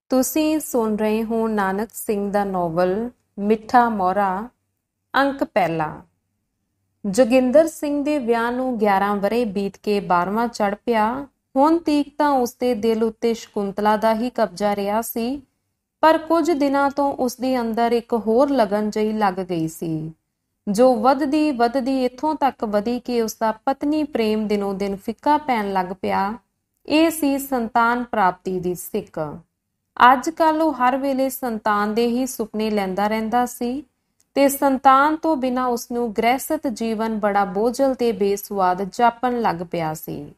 ਤੁਸੀਂ ਸੁਣ ਰਹੇ ਹੋ ਨਾਨਕ ਸਿੰਘ ਦਾ ਨੋਵਲ ਮਿੱਠਾ ਮੋਹਰਾ। ਅੰਕ ਪਹਿਲਾ। ਜੋਗਿੰਦਰ ਸਿੰਘ ਦੇ ਵਿਆਹ ਨੂੰ 11 ਵਰ੍ਹੇ ਬੀਤ ਕੇ 12ਵਾਂ ਚੜ੍ਹ ਪਿਆ। ਹੁਣ ਤੀਕ ਤਾਂ ਉਸਦੇ ਦਿਲ ਉੱਤੇ ਸ਼ਕੁੰਤਲਾ ਦਾ ਹੀ ਕਬਜ਼ਾ ਰਿਹਾ ਸੀ, ਪਰ ਕੁਝ ਦਿਨਾਂ ਤੋਂ ਉਸਦੇ ਅੰਦਰ ਇੱਕ ਹੋਰ ਲਗਨ ਜਿਹੀ ਲੱਗ ਗਈ ਸੀ, ਜੋ ਵੱਧਦੀ ਇੱਥੋਂ ਤੱਕ ਵਧੀ ਕਿ ਉਸਦਾ ਪਤਨੀ ਪ੍ਰੇਮ ਦਿਨੋਂ ਦਿਨ ਫਿੱਕਾ ਪੈਣ ਲੱਗ ਪਿਆ। ਇਹ ਸੀ ਸੰਤਾਨ ਪ੍ਰਾਪਤੀ ਦੀ ਸਿੱਕ। ਅੱਜ ਕੱਲ੍ਹ ਉਹ ਹਰ ਵੇਲੇ ਸੰਤਾਨ ਦੇ ਹੀ ਸੁਪਨੇ ਲੈਂਦਾ ਰਹਿੰਦਾ ਸੀ ਤੇ ਸੰਤਾਨ ਤੋਂ ਬਿਨਾਂ ਉਸਨੂੰ ਗ੍ਰਹਿਸਥ ਜੀਵਨ ਬੜਾ ਬੋਝਲ ਤੇ ਬੇਸੁਆਦ ਜਾਪਣ ਲੱਗ ਪਿਆ ਸੀ।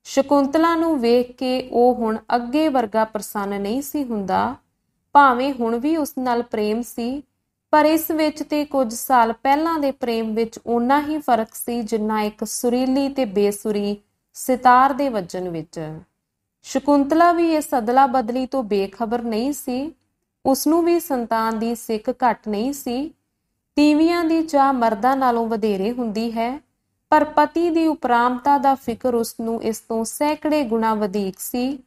ਸ਼ਕੁੰਤਲਾ ਨੂੰ ਵੇਖ ਕੇ ਉਹ ਹੁਣ ਅੱਗੇ ਵਰਗਾ ਪ੍ਰਸੰਨ ਨਹੀਂ ਸੀ ਹੁੰਦਾ। ਭਾਵੇਂ ਹੁਣ ਵੀ ਉਸ ਨਾਲ ਪ੍ਰੇਮ ਸੀ, ਪਰ ਇਸ ਵਿੱਚ ਤੇ ਕੁਝ ਸਾਲ ਪਹਿਲਾਂ ਦੇ ਪ੍ਰੇਮ ਵਿੱਚ ਓਨਾ ਹੀ ਫਰਕ ਸੀ ਜਿੰਨਾ ਇੱਕ ਸੁਰੀਲੀ ਤੇ ਬੇਸੁਰੀ ਸਿਤਾਰ ਦੇ ਵੱਜਣ ਵਿੱਚ। ਸ਼ਕੁੰਤਲਾ ਵੀ ਇਸ ਅਦਲਾ ਬਦਲੀ ਤੋਂ ਬੇਖਬਰ ਨਹੀਂ ਸੀ। ਉਸਨੂੰ ਵੀ ਸੰਤਾਨ ਦੀ ਸਿੱਕ ਘੱਟ ਨਹੀਂ ਸੀ। ਤੀਵੀਆਂ ਦੀ ਚਾਹ ਮਰਦਾਂ ਨਾਲੋਂ ਵਧੇਰੇ ਹੁੰਦੀ ਹੈ, ਪਰ ਪਤੀ ਦੀ ਉਪਰਾਮਤਾ ਦਾ ਫਿਕਰ ਉਸਨੂੰ ਇਸ ਤੋਂ ਸੈਂਕੜੇ ਗੁਣਾ ਵਧੇਕ ਸੀ।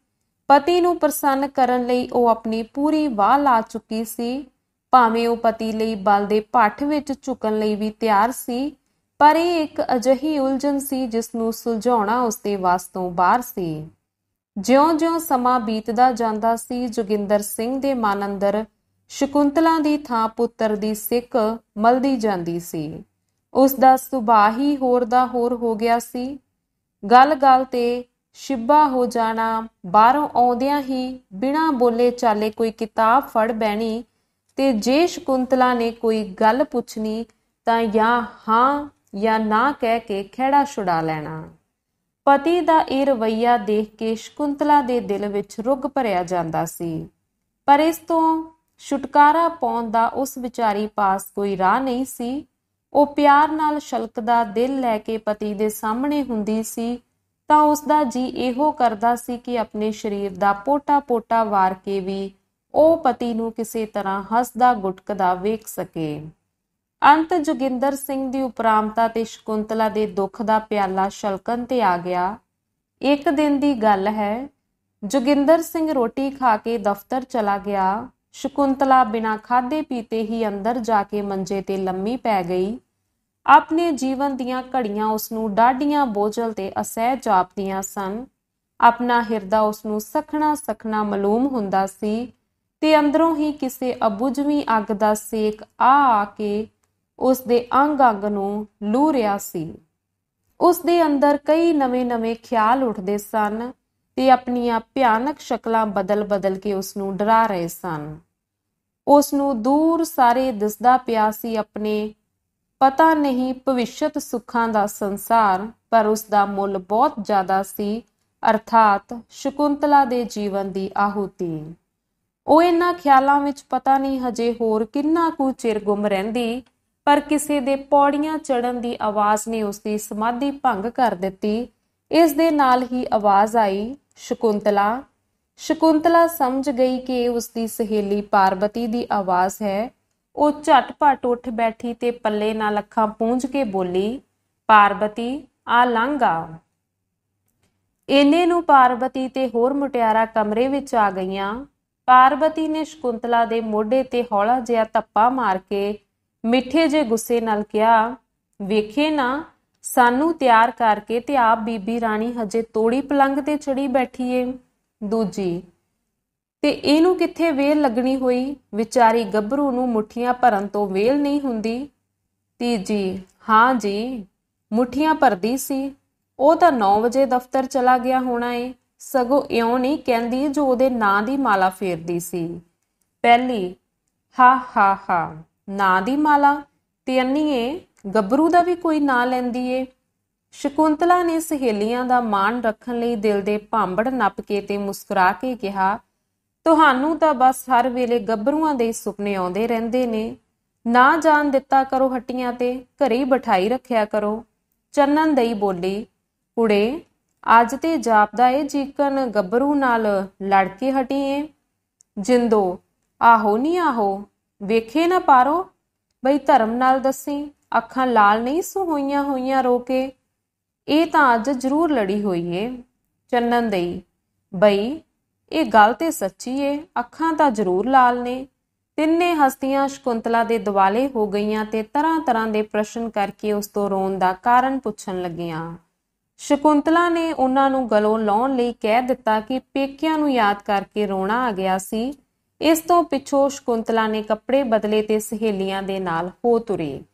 ਪਤੀ ਨੂੰ ਪ੍ਰਸੰਨ ਕਰਨ ਲਈ ਉਹ ਆਪਣੀ ਪੂਰੀ ਵਾਹ ਲਾ ਚੁੱਕੀ ਸੀ। ਭਾਵੇਂ ਉਹ ਪਤੀ ਲਈ ਬਲ ਦੇ ਭੱਠ ਵਿੱਚ ਝੁਕਣ ਲਈ ਵੀ ਤਿਆਰ ਸੀ, ਪਰ ਇਹ ਇੱਕ ਅਜਿਹੀ ਉਲਝਣ ਸੀ ਜਿਸ ਨੂੰ ਸੁਲਝਾਉਣਾ ਉਸਦੇ ਵੱਸ ਤੋਂ ਬਾਹਰ ਸੀ। ਜਿਉਂ-ਜਿਉਂ ਸਮਾਂ ਬੀਤਦਾ ਜਾਂਦਾ ਸੀ, ਜੋਗਿੰਦਰ ਸਿੰਘ ਦੇ ਮਨ ਅੰਦਰ ਸ਼ਕੁੰਤਲਾ ਦੀ ਥਾਂ ਪੁੱਤਰ ਦੀ ਸਿੱਕ ਮਲਦੀ ਜਾਂਦੀ ਸੀ। ਉਸਦਾ ਸੁਭਾਅ ਹੀ ਹੋਰ ਦਾ ਹੋਰ ਹੋ ਗਿਆ ਸੀ। ਗੱਲ-ਗੱਲ ਤੇ ਸ਼ਿੱਬਾ ਹੋ ਜਾਣਾ, ਬਾਹਰੋਂ ਆਉਂਦਿਆਂ ਹੀ ਬਿਨਾਂ ਬੋਲੇ ਚਾਲੇ ਕੋਈ ਕਿਤਾਬ ਫੜ ਬਹਿਣੀ ਤੇ ਜੇ ਸ਼ਕੁੰਤਲਾ ਨੇ ਕੋਈ ਗੱਲ ਪੁੱਛਣੀ ਤਾਂ ਜਾਂ ਹਾਂ ਜਾਂ ਨਾ ਕਹਿ ਕੇ ਖਹਿੜਾ ਛੁਡਾ ਲੈਣਾ। ਪਤੀ ਦਾ ਇਹ ਰਵੱਈਆ ਦੇਖ ਕੇ ਸ਼ਕੁੰਤਲਾ ਦੇ ਦਿਲ ਵਿੱਚ ਰੁੱਗ ਭਰਿਆ ਜਾਂਦਾ ਸੀ, ਪਰ ਇਸ ਤੋਂ ਛੁਟਕਾਰਾ ਪਾਉਣ ਦਾ ਉਸ ਵਿਚਾਰੀ ਪਾਸ ਕੋਈ ਰਾਹ ਨਹੀਂ ਸੀ। ਉਹ ਪਿਆਰ ਨਾਲ ਛਲਕਦਾ ਦਿਲ ਲੈ ਕੇ ਪਤੀ ਦੇ ਸਾਹਮਣੇ ਹੁੰਦੀ ਸੀ ਤਾਂ ਉਸਦਾ ਜੀ ਇਹੋ ਕਰਦਾ ਸੀ ਕਿ ਆਪਣੇ ਸਰੀਰ ਦਾ ਪੋਟਾ-ਪੋਟਾ ਵਾਰ ਕੇ ਵੀ ਉਹ ਪਤੀ ਨੂੰ ਕਿਸੇ ਤਰ੍ਹਾਂ ਹੱਸਦਾ ਗੁਟਕਦਾ ਵੇਖ ਸਕੇ। ਅੰਤ ਜੋਗਿੰਦਰ ਸਿੰਘ ਦੀ ਉਪਰਾਮਤਾ ਤੇ ਸ਼ਕੁੰਤਲਾ ਦੇ ਦੁੱਖ ਦਾ ਪਿਆਲਾ ਛਲਕਣ ਤੇ ਆ ਗਿਆ। ਇੱਕ ਦਿਨ ਦੀ ਗੱਲ ਹੈ, ਜੋਗਿੰਦਰ ਸਿੰਘ ਰੋਟੀ ਖਾ ਕੇ ਦਫ਼ਤਰ ਚਲਾ ਗਿਆ। ਸ਼ਕੁੰਤਲਾ ਬਿਨਾਂ ਖਾਧੇ ਪੀਤੇ ਹੀ ਅੰਦਰ ਜਾ ਕੇ ਮੰਜੇ ਤੇ ਲੰਮੀ ਪੈ ਗਈ। ਆਪਣੇ ਜੀਵਨ ਦੀਆਂ ਘੜੀਆਂ ਉਸਨੂੰ ਡਾਢੀਆਂ ਬੋਝਲ ਤੇ ਅਸਹਿ ਜਾਪਦੀਆਂ ਸਨ। ਆਪਣਾ ਹਿਰਦਾ ਉਸਨੂੰ ਸਖਣਾ ਮਾਲੂਮ ਹੁੰਦਾ ਸੀ ਤੇ ਅੰਦਰੋਂ ਹੀ ਕਿਸੇ ਅਬੁਝਵੀਂ ਅੱਗ ਦਾ ਸੇਕ ਆ ਕੇ ਉਸਦੇ ਅੰਗ ਨੂੰ ਲੂ ਰਿਹਾ ਸੀ। ਉਸਦੇ ਅੰਦਰ ਕਈ ਨਵੇਂ ਖਿਆਲ ਉੱਠਦੇ ਸਨ ਤੇ ਆਪਣੀਆਂ ਭਿਆਨਕ ਸ਼ਕਲਾਂ ਬਦਲ ਕੇ ਉਸਨੂੰ ਡਰਾ ਰਹੇ ਸਨ। ਉਸਨੂੰ ਦੂਰ ਸਾਰੇ ਦਿਸਦਾ ਪਿਆ ਸੀ ਆਪਣੇ ਪਤਾ ਨਹੀਂ ਭਵਿਸ਼ਤ ਸੁੱਖਾਂ ਦਾ ਸੰਸਾਰ, ਪਰ ਉਸਦਾ ਮੁੱਲ ਬਹੁਤ ਜ਼ਿਆਦਾ ਸੀ, ਅਰਥਾਤ ਸ਼ਕੁੰਤਲਾ ਦੇ ਜੀਵਨ ਦੀ ਆਹੂਤੀ। ਉਹ ਇਹਨਾਂ ਖਿਆਲਾਂ ਵਿੱਚ ਪਤਾ ਨਹੀਂ ਹਜੇ ਹੋਰ ਕਿੰਨਾ ਕੁ ਚਿਰ ਗੁੰਮ ਰਹਿੰਦੀ, ਪਰ ਕਿਸੇ ਦੇ ਪੌੜੀਆਂ ਚੜ੍ਹਨ ਦੀ ਆਵਾਜ਼ ਨੇ ਉਸਦੀ ਸਮਾਧੀ ਭੰਗ ਕਰ ਦਿੱਤੀ। ਇਸ ਦੇ ਨਾਲ ਹੀ ਆਵਾਜ਼ ਆਈ, ਸ਼ਕੁੰਤਲਾ। ਸ਼ਕੁੰਤਲਾ ਸਮਝ ਗਈ ਕਿ ਉਸਦੀ ਸਹੇਲੀ ਪਾਰਵਤੀ ਦੀ ਆਵਾਜ਼ ਹੈ। ਉਹ ਝਟਪਟ ਉੱਠ ਬੈਠੀ ਤੇ ਪੱਲੇ ਨਾਲ ਅੱਖਾਂ ਪੂੰਝ ਕੇ ਬੋਲੀ, ਪਾਰਵਤੀ ਆ ਲੰਘ ਆ। ਇੰਨੇ ਨੂੰ ਪਾਰਵਤੀ ਤੇ ਹੋਰ ਮੁਟਿਆਰਾਂ ਕਮਰੇ ਵਿੱਚ ਆ ਗਈਆਂ। ਪਾਰਵਤੀ ਨੇ ਸ਼ਕੁੰਤਲਾ ਦੇ ਮੋਢੇ ਤੇ ਹੌਲਾ ਜਿਹਾ ਧੱਪਾ ਮਾਰ ਕੇ ਮਿੱਠੇ ਜੇ ਗੁੱਸੇ ਨਾਲ ਕਿਹਾ, ਵੇਖੇ ਨਾ, ਸਾਨੂੰ ਤਿਆਰ ਕਰਕੇ ਤੇ ਆਪ ਬੀਬੀ ਰਾਣੀ ਹਜੇ ਤੋੜੀ ਪਲੰਗ ਤੇ ਚੜੀ ਬੈਠੀ ਏ। ਦੂਜੀ, ਤੇ ਇਹਨੂੰ ਕਿੱਥੇ ਵੇਲ ਲੱਗਣੀ ਹੋਈ? ਵਿਚਾਰੀ ਗੱਭਰੂ ਨੂੰ ਮੁੱਠੀਆਂ ਭਰਨ ਤੋਂ ਵੇਲ ਨਹੀਂ ਹੁੰਦੀ। ਤੀਜੀ, ਹਾਂ ਜੀ, ਮੁੱਠੀਆਂ ਭਰਦੀ ਸੀ। ਉਹ ਤਾਂ 9 ਵਜੇ ਦਫ਼ਤਰ ਚਲਾ ਗਿਆ ਹੋਣਾ ਏ। ਸਗੋਂ ਇਉਂ ਨਹੀਂ ਕਹਿੰਦੀ ਜੋ ਉਹਦੇ ਨਾਂ ਦੀ ਮਾਲਾ ਫੇਰਦੀ ਸੀ। ਪਹਿਲੀ, ਹਾ, ਨਾਂ ਦੀ ਮਾਲਾ ਤੇ ਅੰਨੀਏ ਗੱਭਰੂ ਦਾ ਵੀ ਕੋਈ ਨਾਂ ਲੈਂਦੀ ਏ। ਸ਼ਕੁੰਤਲਾ ਨੇ ਸਹੇਲੀਆਂ ਦਾ ਮਾਣ ਰੱਖਣ ਲਈ ਦਿਲ ਦੇ ਭਾਂਬੜ ਨੱਪ ਕੇ ਤੇ ਮੁਸਕਰਾ ਕੇ ਕਿਹਾ, ਤੁਹਾਨੂੰ ਤਾਂ ਬਸ ਹਰ ਵੇਲੇ ਗੱਭਰੂਆਂ ਦੇ ਸੁਪਨੇ ਆਉਂਦੇ ਰਹਿੰਦੇ ਨੇ। ਨਾ ਜਾਣ ਦਿੱਤਾ ਕਰੋ ਹੱਟੀਆਂ ਤੇ, ਘਰੇ ਹੀ ਬਿਠਾਈ ਰੱਖਿਆ ਕਰੋ। ਚੰਨਨ ਦਈ ਬੋਲੀ, ਕੁੜੇ, ਅੱਜ ਤੇ ਜਾਪਦਾ ਏ ਜੀਕਨ ਗੱਭਰੂ ਨਾਲ ਲੜ ਕੇ ਹਟੀ ਏ। ਜਿੰਦੋ, ਆਹੋ ਨੀ ਆਹੋ, ਵੇਖੇ ਨਾ ਪਾਰੋ, ਬਈ ਧਰਮ ਨਾਲ ਦੱਸੀ, ਅੱਖਾਂ ਲਾਲ ਨਹੀਂ ਸੂ ਹੋਈਆਂ ਰੋ ਕੇ। ਇਹ ਤਾਂ ਅੱਜ ਜ਼ਰੂਰ ਲੜੀ ਹੋਈ ਏ। ਚੰਨਨ ਦਈ, ਬਈ ਇਹ ਗੱਲ ਤੇ ਸੱਚੀ ਏ, ਅੱਖਾਂ ਤਾਂ ਜ਼ਰੂਰ ਲਾਲ ਨੇ। ਤਿੰਨੇ ਹਸਤੀਆਂ ਸ਼ਕੁੰਤਲਾ ਦੇ ਦੁਆਲੇ ਹੋ ਗਈਆਂ ਤੇ ਤਰ੍ਹਾਂ ਤਰ੍ਹਾਂ ਦੇ ਪ੍ਰਸ਼ਨ ਕਰਕੇ ਉਸ ਤੋਂ ਰੋਣ ਦਾ ਕਾਰਨ ਪੁੱਛਣ ਲੱਗੀਆਂ। ਸ਼ਕੁੰਤਲਾ ਨੇ ਉਹਨਾਂ ਨੂੰ ਗਲੋਂ ਲਾਉਣ ਲਈ ਕਹਿ ਦਿੱਤਾ ਕਿ ਪੇਕਿਆਂ ਨੂੰ ਯਾਦ ਕਰਕੇ ਰੋਣਾ ਆ ਗਿਆ ਸੀ। ਇਸ ਤੋਂ ਪਿੱਛੋਂ ਸ਼ਕੁੰਤਲਾ ਨੇ ਕੱਪੜੇ ਬਦਲੇ ਤੇ ਸਹੇਲੀਆਂ ਦੇ ਨਾਲ ਹੋ ਤੁਰੀ।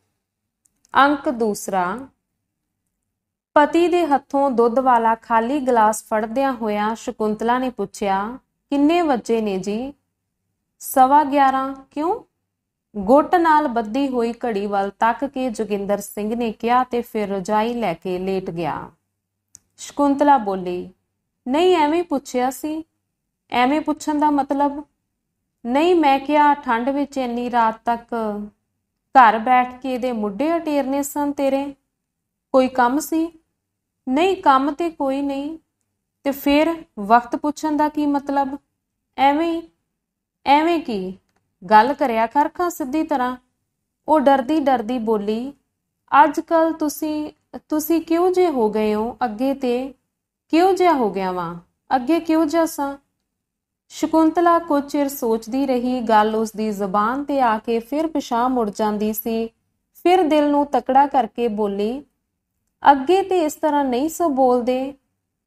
ਅੰਕ ਦੂਸਰਾ। ਪਤੀ ਦੇ ਹੱਥੋਂ ਦੁੱਧ ਵਾਲਾ ਖਾਲੀ ਗਲਾਸ ਫੜਦਿਆਂ ਹੋਇਆਂ ਸ਼ਕੁੰਤਲਾ ਨੇ ਪੁੱਛਿਆ, ਕਿੰਨੇ ਵਜੇ ਨੇ ਜੀ? 11:15। ਕਿਉਂ? ਗੁੱਟ ਨਾਲ ਬੱਧੀ ਹੋਈ ਘੜੀ ਵੱਲ ਤੱਕ ਕੇ ਜੋਗਿੰਦਰ ਸਿੰਘ ਨੇ ਕਿਹਾ ਤੇ ਫਿਰ ਰਜਾਈ ਲੈ ਕੇ ਲੇਟ ਗਿਆ। ਸ਼ਕੁੰਤਲਾ ਬੋਲੀ, ਨਹੀਂ ਐਵੇਂ ਪੁੱਛਿਆ ਸੀ। ਐਵੇਂ ਪੁੱਛਣ ਦਾ ਮਤਲਬ? ਨਹੀਂ, ਮੈਂ ਕਿਹਾ ਠੰਡ ਵਿੱਚ ਇੰਨੀ ਰਾਤ ਤੱਕ ਘਰ ਬੈਠ ਕੇ ਇਹਦੇ ਮੁੱਢੇ ਅਟੇਰਨੇ ਸਨ ਤੇਰੇ? ਕੋਈ ਕੰਮ ਸੀ? ਨਹੀਂ, ਕੰਮ ਤੇ ਕੋਈ ਨਹੀਂ। ਤੇ ਫਿਰ ਵਕਤ ਪੁੱਛਣ ਦਾ ਕੀ ਮਤਲਬ? ਐਵੇਂ ਹੀ। ਐਵੇਂ ਕੀ? ਗੱਲ ਕਰਿਆ ਕਰ ਖਾਂ ਸਿੱਧੀ ਤਰ੍ਹਾਂ। ਉਹ ਡਰਦੀ ਡਰਦੀ ਬੋਲੀ, ਅੱਜ ਕੱਲ ਤੁਸੀਂ ਕਿਉਂ ਜੇ ਹੋ ਗਏ ਹੋ? ਅੱਗੇ ਤੇ ਕਿਉਂ ਜਿਹਾ ਹੋ ਗਿਆ ਵਾਂ? ਅੱਗੇ ਕਿਉਂ ਜਿਹਾ ਸਾਂ? ਸ਼ਕੁੰਤਲਾ ਕੁਝ ਚਿਰ ਸੋਚਦੀ ਰਹੀ। ਗੱਲ ਉਸਦੀ ਜ਼ਬਾਨ ਤੇ ਆ ਕੇ ਫਿਰ ਪਿਛਾਂਹ ਮੁੜ ਜਾਂਦੀ ਸੀ। ਫਿਰ ਦਿਲ ਨੂੰ ਤਕੜਾ ਕਰਕੇ ਬੋਲੀ, ਅੱਗੇ ਤੇ ਇਸ ਤਰ੍ਹਾਂ ਨਹੀਂ ਸੋ ਬੋਲਦੇ।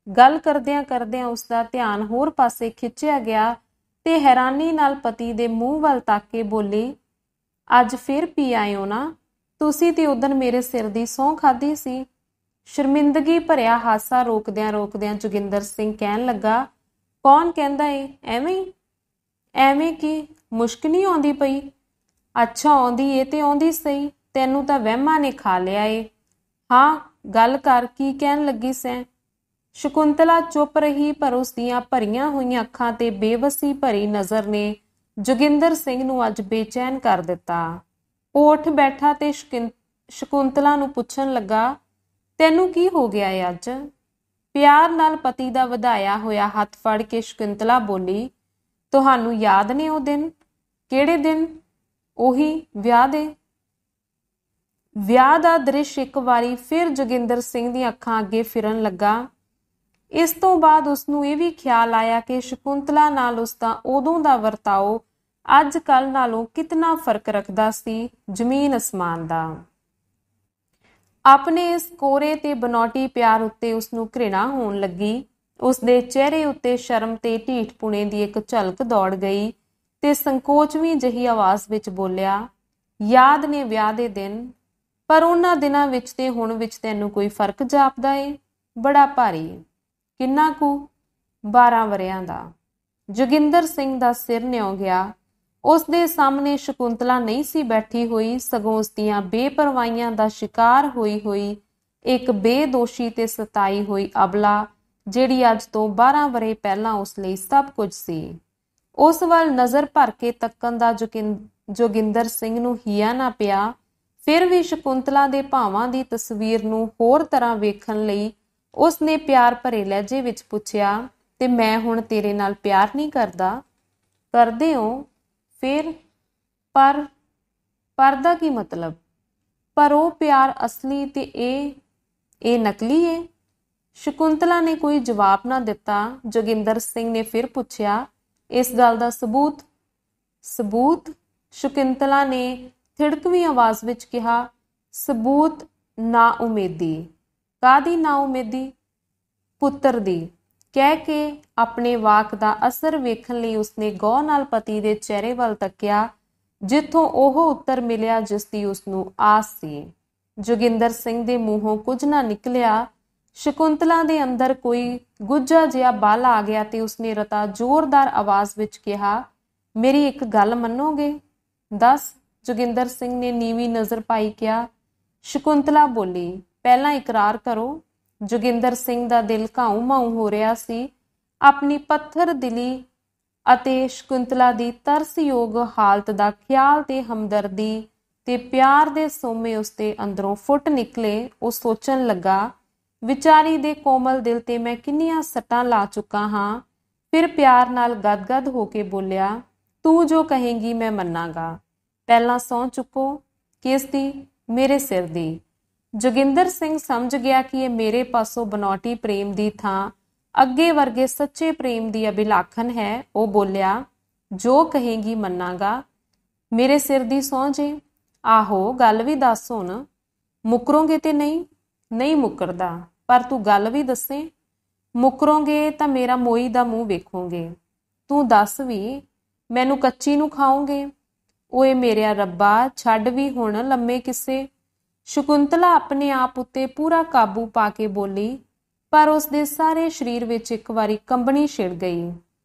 ਗੱਲ ਕਰਦਿਆਂ ਕਰਦਿਆਂ ਉਸਦਾ ਧਿਆਨ ਹੋਰ ਪਾਸੇ ਖਿੱਚਿਆ ਗਿਆ ਤੇ ਹੈਰਾਨੀ ਨਾਲ ਪਤੀ ਦੇ ਮੂੰਹ ਵੱਲ ਤੱਕ ਕੇ ਬੋਲੀ, ਅੱਜ ਫਿਰ ਪੀ ਆਏ ਹੋ ਨਾ? ਤੁਸੀਂ ਤੇ ਉਦਣ ਮੇਰੇ ਸਿਰ ਦੀ ਸਹੁੰ ਖਾਧੀ ਸੀ। ਸ਼ਰਮਿੰਦਗੀ ਭਰਿਆ ਹਾਸਾ ਰੋਕਦਿਆਂ ਰੋਕਦਿਆਂ ਜੋਗਿੰਦਰ ਸਿੰਘ ਕਹਿਣ ਲੱਗਾ, ਕੌਣ ਕਹਿੰਦਾ ਏ? ਐਵੇਂ ਹੀ। ਐਵੇਂ ਕੀ? ਮੁਸ਼ਕ ਨਹੀਂ ਆਉਂਦੀ ਪਈ? ਅੱਛਾ ਆਉਂਦੀ ਏ ਤੇ ਆਉਂਦੀ ਸਹੀ, ਤੈਨੂੰ ਤਾਂ ਵਹਿਮਾਂ ਨੇ ਖਾ ਲਿਆ ਏ। ਹਾਂ, ਗੱਲ ਕਰ, ਕੀ ਕਹਿਣ ਲੱਗੀ ਸੈਂ? ਸ਼ਕੁੰਤਲਾ ਚੁੱਪ ਰਹੀ, ਪਰ ਉਸ ਦੀਆਂ ਭਰੀਆਂ ਹੋਈਆਂ ਅੱਖਾਂ ਤੇ ਬੇਵਸੀ ਭਰੀ ਨਜ਼ਰ ਨੇ ਜੋਗਿੰਦਰ ਸਿੰਘ ਨੂੰ ਅੱਜ ਬੇਚੈਨ ਕਰ ਦਿੱਤਾ। ਉਹ ਉੱਠ ਬੈਠਾ ਤੇ ਸ਼ਕੁੰਤਲਾ ਨੂੰ ਪੁੱਛਣ ਲੱਗਾ, ਤੈਨੂੰ ਕੀ ਹੋ ਗਿਆ ਏ ਅੱਜ? ਪਿਆਰ ਨਾਲ ਪਤੀ ਦਾ ਵਧਾਇਆ ਹੋਇਆ ਹੱਥ ਫੜ ਕੇ ਸ਼ਕੁੰਤਲਾ ਬੋਲੀ, ਤੁਹਾਨੂੰ ਯਾਦ ਨੇ ਉਹ ਦਿਨ? ਕਿਹੜੇ ਦਿਨ? ਉਹੀ ਵਿਆਹ ਦੇ। ਵਿਆਹ ਦਾ ਦ੍ਰਿਸ਼ ਇੱਕ ਵਾਰੀ ਫਿਰ ਜੋਗਿੰਦਰ ਸਿੰਘ ਦੀਆਂ ਅੱਖਾਂ ਅੱਗੇ ਫਿਰਨ ਲੱਗਾ। ਇਸ ਤੋਂ ਬਾਅਦ ਉਸਨੂੰ ਇਹ ਵੀ ਖਿਆਲ ਆਇਆ ਕਿ ਸ਼ਕੁੰਤਲਾ ਨਾਲ ਉਸਦਾ ਉਦੋਂ ਦਾ ਵਰਤਾਓ ਅੱਜ ਕੱਲ ਨਾਲੋਂ ਕਿਤਨਾ ਫਰਕ ਰੱਖਦਾ ਸੀ, ਜ਼ਮੀਨ ਅਸਮਾਨ ਦਾ। ਆਪਣੇ ਇਸ ਕੋਰੇ ਤੇ ਬਨੌਟੀ ਪਿਆਰ ਉੱਤੇ ਉਸਨੂੰ ਘ੍ਰਿਣਾ ਹੋਣ ਲੱਗੀ। ਉਸਦੇ ਚਿਹਰੇ ਉੱਤੇ ਸ਼ਰਮ ਤੇ ਢੀਠਪੁਣੇ ਦੀ ਇੱਕ ਝਲਕ ਦੌੜ ਗਈ ਤੇ ਸੰਕੋਚਵੀਂ ਜਿਹੀ ਆਵਾਜ਼ ਵਿੱਚ ਬੋਲਿਆ, ਯਾਦ ਨੇ ਵਿਆਹ ਦੇ ਦਿਨ? ਪਰ ਉਹਨਾਂ ਦਿਨਾਂ ਵਿੱਚ ਤੇ ਹੁਣ ਵਿੱਚ ਤੈਨੂੰ ਕੋਈ ਫਰਕ ਜਾਪਦਾ ਏ? ਬੜਾ ਭਾਰੀ। ਕਿੰਨਾ ਕੁ? 12 ਵਰ੍ਹਿਆਂ ਦਾ। ਜੋਗਿੰਦਰ ਸਿੰਘ ਦਾ ਸਿਰ ਨਿਉ ਗਿਆ। ਉਸ ਦੇ ਸਾਹਮਣੇ ਸ਼ਕੁੰਤਲਾ ਨਹੀਂ ਸੀ ਬੈਠੀ ਹੋਈ, ਸਗੋਂ ਉਸ ਦੀਆਂ ਬੇਪਰਵਾਹੀਆਂ ਦਾ ਸ਼ਿਕਾਰ ਹੋਈ ਹੋਈ ਇੱਕ ਬੇਦੋਸ਼ੀ ਤੇ ਸਤਾਈ ਹੋਈ ਅਬਲਾ, ਜਿਹੜੀ ਅੱਜ ਤੋਂ 12 ਵਰ੍ਹੇ ਪਹਿਲਾਂ ਉਸ ਲਈ ਸਭ ਕੁਝ ਸੀ। ਉਸ ਵੱਲ ਨਜ਼ਰ ਭਰ ਕੇ ਤੱਕਣ ਦਾ ਜੋਗਿੰਦਰ ਸਿੰਘ ਨੂੰ ਹੀਆ ਨਾ ਪਿਆ। ਫਿਰ ਵੀ ਸ਼ਕੁੰਤਲਾ ਦੇ ਭਾਵਾਂ ਦੀ ਤਸਵੀਰ ਨੂੰ ਹੋਰ ਤਰ੍ਹਾਂ ਵੇਖਣ ਲਈ ਉਸ ਨੇ ਪਿਆਰ ਭਰੇ ਲਹਿਜੇ ਵਿੱਚ ਪੁੱਛਿਆ, ਤੇ ਮੈਂ ਹੁਣ ਤੇਰੇ ਨਾਲ ਪਿਆਰ ਨਹੀਂ ਕਰਦਾ? ਕਰਦੇ ਹੋ? ਫਿਰ ਪਰ ਦਾ ਕੀ ਮਤਲਬ? ਪਰ ਉਹ ਪਿਆਰ ਅਸਲੀ ਤੇ ਇਹ ਨਕਲੀ ਏ। ਸ਼ਕੁੰਤਲਾ ਨੇ ਕੋਈ ਜਵਾਬ ਨਾ ਦਿੱਤਾ। ਜੋਗਿੰਦਰ ਸਿੰਘ ਨੇ ਫਿਰ ਪੁੱਛਿਆ, ਇਸ ਗੱਲ ਦਾ ਸਬੂਤ? ਸਬੂਤ? ਸ਼ਕੁੰਤਲਾ ਨੇ ਥਿੜਕਵੀਂ ਆਵਾਜ਼ ਵਿੱਚ ਕਿਹਾ, ਸਬੂਤ? ਨਾ ਉਮੀਦੀ। ਕਾਹਦੀ ਨਾ ਉਮੀਦੀ? ਪੁੱਤਰ ਦੀ। ਕਹਿ ਕੇ ਆਪਣੇ ਵਾਕ ਦਾ ਅਸਰ ਵੇਖਣ ਲਈ ਉਸਨੇ ਗੌਰ ਨਾਲ ਪਤੀ ਦੇ ਚਿਹਰੇ ਵੱਲ ਤੱਕਿਆ, ਜਿੱਥੋਂ ਉਹ ਉੱਤਰ ਮਿਲਿਆ ਜਿਸ ਦੀ ਉਸਨੂੰ ਆਸ ਸੀ। ਜੋਗਿੰਦਰ ਸਿੰਘ ਦੇ ਮੂੰਹੋਂ ਕੁਝ ਨਾ ਨਿਕਲਿਆ। ਸ਼ਕੁੰਤਲਾ ਦੇ ਅੰਦਰ ਕੋਈ ਗੁੱਝਾ ਜਿਹਾ ਬਲ ਆ ਗਿਆ ਤੇ ਉਸਨੇ ਰਤਾ ਜ਼ੋਰਦਾਰ ਆਵਾਜ਼ ਵਿੱਚ ਕਿਹਾ, ਮੇਰੀ ਇੱਕ ਗੱਲ ਮੰਨੋਗੇ? ਦੱਸ, ਜੋਗਿੰਦਰ ਸਿੰਘ ਨੇ ਨੀਵੀਂ ਨਜ਼ਰ ਪਾਈ ਕਿਹਾ। ਸ਼ਕੁੰਤਲਾ ਬੋਲੀ, ਪਹਿਲਾਂ ਇਕਰਾਰ ਕਰੋ। ਜੋਗਿੰਦਰ ਸਿੰਘ ਦਾ ਦਿਲ ਘਾਉ ਮਾਊ ਹੋ ਰਿਹਾ ਸੀ। ਆਪਣੀ ਪੱਥਰ ਦਿਲੀ ਅਤੇ ਸ਼ਕੁੰਤਲਾ ਦੀ ਤਰਸਯੋਗ ਹਾਲਤ ਦਾ ਖਿਆਲ ਤੇ ਹਮਦਰਦੀ ਤੇ ਪਿਆਰ ਦੇ ਸੋਮੇ ਉਸਦੇ ਅੰਦਰੋਂ ਫੁੱਟ ਨਿਕਲੇ। ਉਹ ਸੋਚਣ ਲੱਗਾ, ਵਿਚਾਰੀ ਦੇ ਕੋਮਲ ਦਿਲ ਤੇ ਮੈਂ ਕਿੰਨੀਆਂ ਸੱਟਾਂ ਲਾ ਚੁੱਕਾ ਹਾਂ। ਫਿਰ ਪਿਆਰ ਨਾਲ ਗਦਗਦ ਹੋ ਕੇ ਬੋਲਿਆ, ਤੂੰ ਜੋ ਕਹੇਂਗੀ ਮੈਂ ਮੰਨਾਂਗਾ। ਪਹਿਲਾਂ ਸਹੁੰ ਚੁੱਕੋ। ਕਿਸ ਦੀ? ਮੇਰੇ ਸਿਰ ਦੀ। ਜੋਗਿੰਦਰ ਸਿੰਘ ਸਮਝ ਗਿਆ ਕਿ ਇਹ ਮੇਰੇ ਪਾਸੋਂ ਬਨੌਟੀ ਪ੍ਰੇਮ ਦੀ ਥਾਂ ਅੱਗੇ ਵਰਗੇ ਸੱਚੇ ਪ੍ਰੇਮ ਦੀ ਅਭਿਲਾਖਣ ਹੈ। ਉਹ ਬੋਲਿਆ, ਜੋ ਕਹੇਗੀ ਮੰਨਾਂਗਾ। ਮੇਰੇ ਸਿਰ ਦੀ ਸਹੁੰ ਜੇ। ਆਹੋ, ਗੱਲ ਵੀ ਦੱਸ ਹੁਣ। ਮੁਕਰੋਗੇ ਤੇ ਨਹੀਂ? ਨਹੀਂ ਮੁਕਰਦਾ, ਪਰ ਤੂੰ ਗੱਲ ਵੀ ਦੱਸੇ। ਮੁਕਰੋਗੇ ਤਾਂ ਮੇਰਾ ਮੋਈ ਦਾ ਮੂੰਹ ਵੇਖੋਗੇ। ਤੂੰ ਦੱਸ ਵੀ, ਮੈਨੂੰ ਕੱਚੀ ਨੂੰ ਖਾਓਗੇ? ਓਏ ਮੇਰਿਆ ਰੱਬਾ, ਛੱਡ ਵੀ ਹੁਣ ਲੰਮੇ ਕਿੱਸੇ। ਸ਼ਕੁੰਤਲਾ ਆਪਣੇ ਆਪ ਉੱਤੇ ਪੂਰਾ ਕਾਬੂ ਪਾ ਕੇ ਬੋਲੀ, ਪਰ ਉਸਦੇ ਸਾਰੇ ਸਰੀਰ ਵਿੱਚ ਇੱਕ ਵਾਰੀ ਕੰਬਣੀ ਛਿੜ ਗਈ।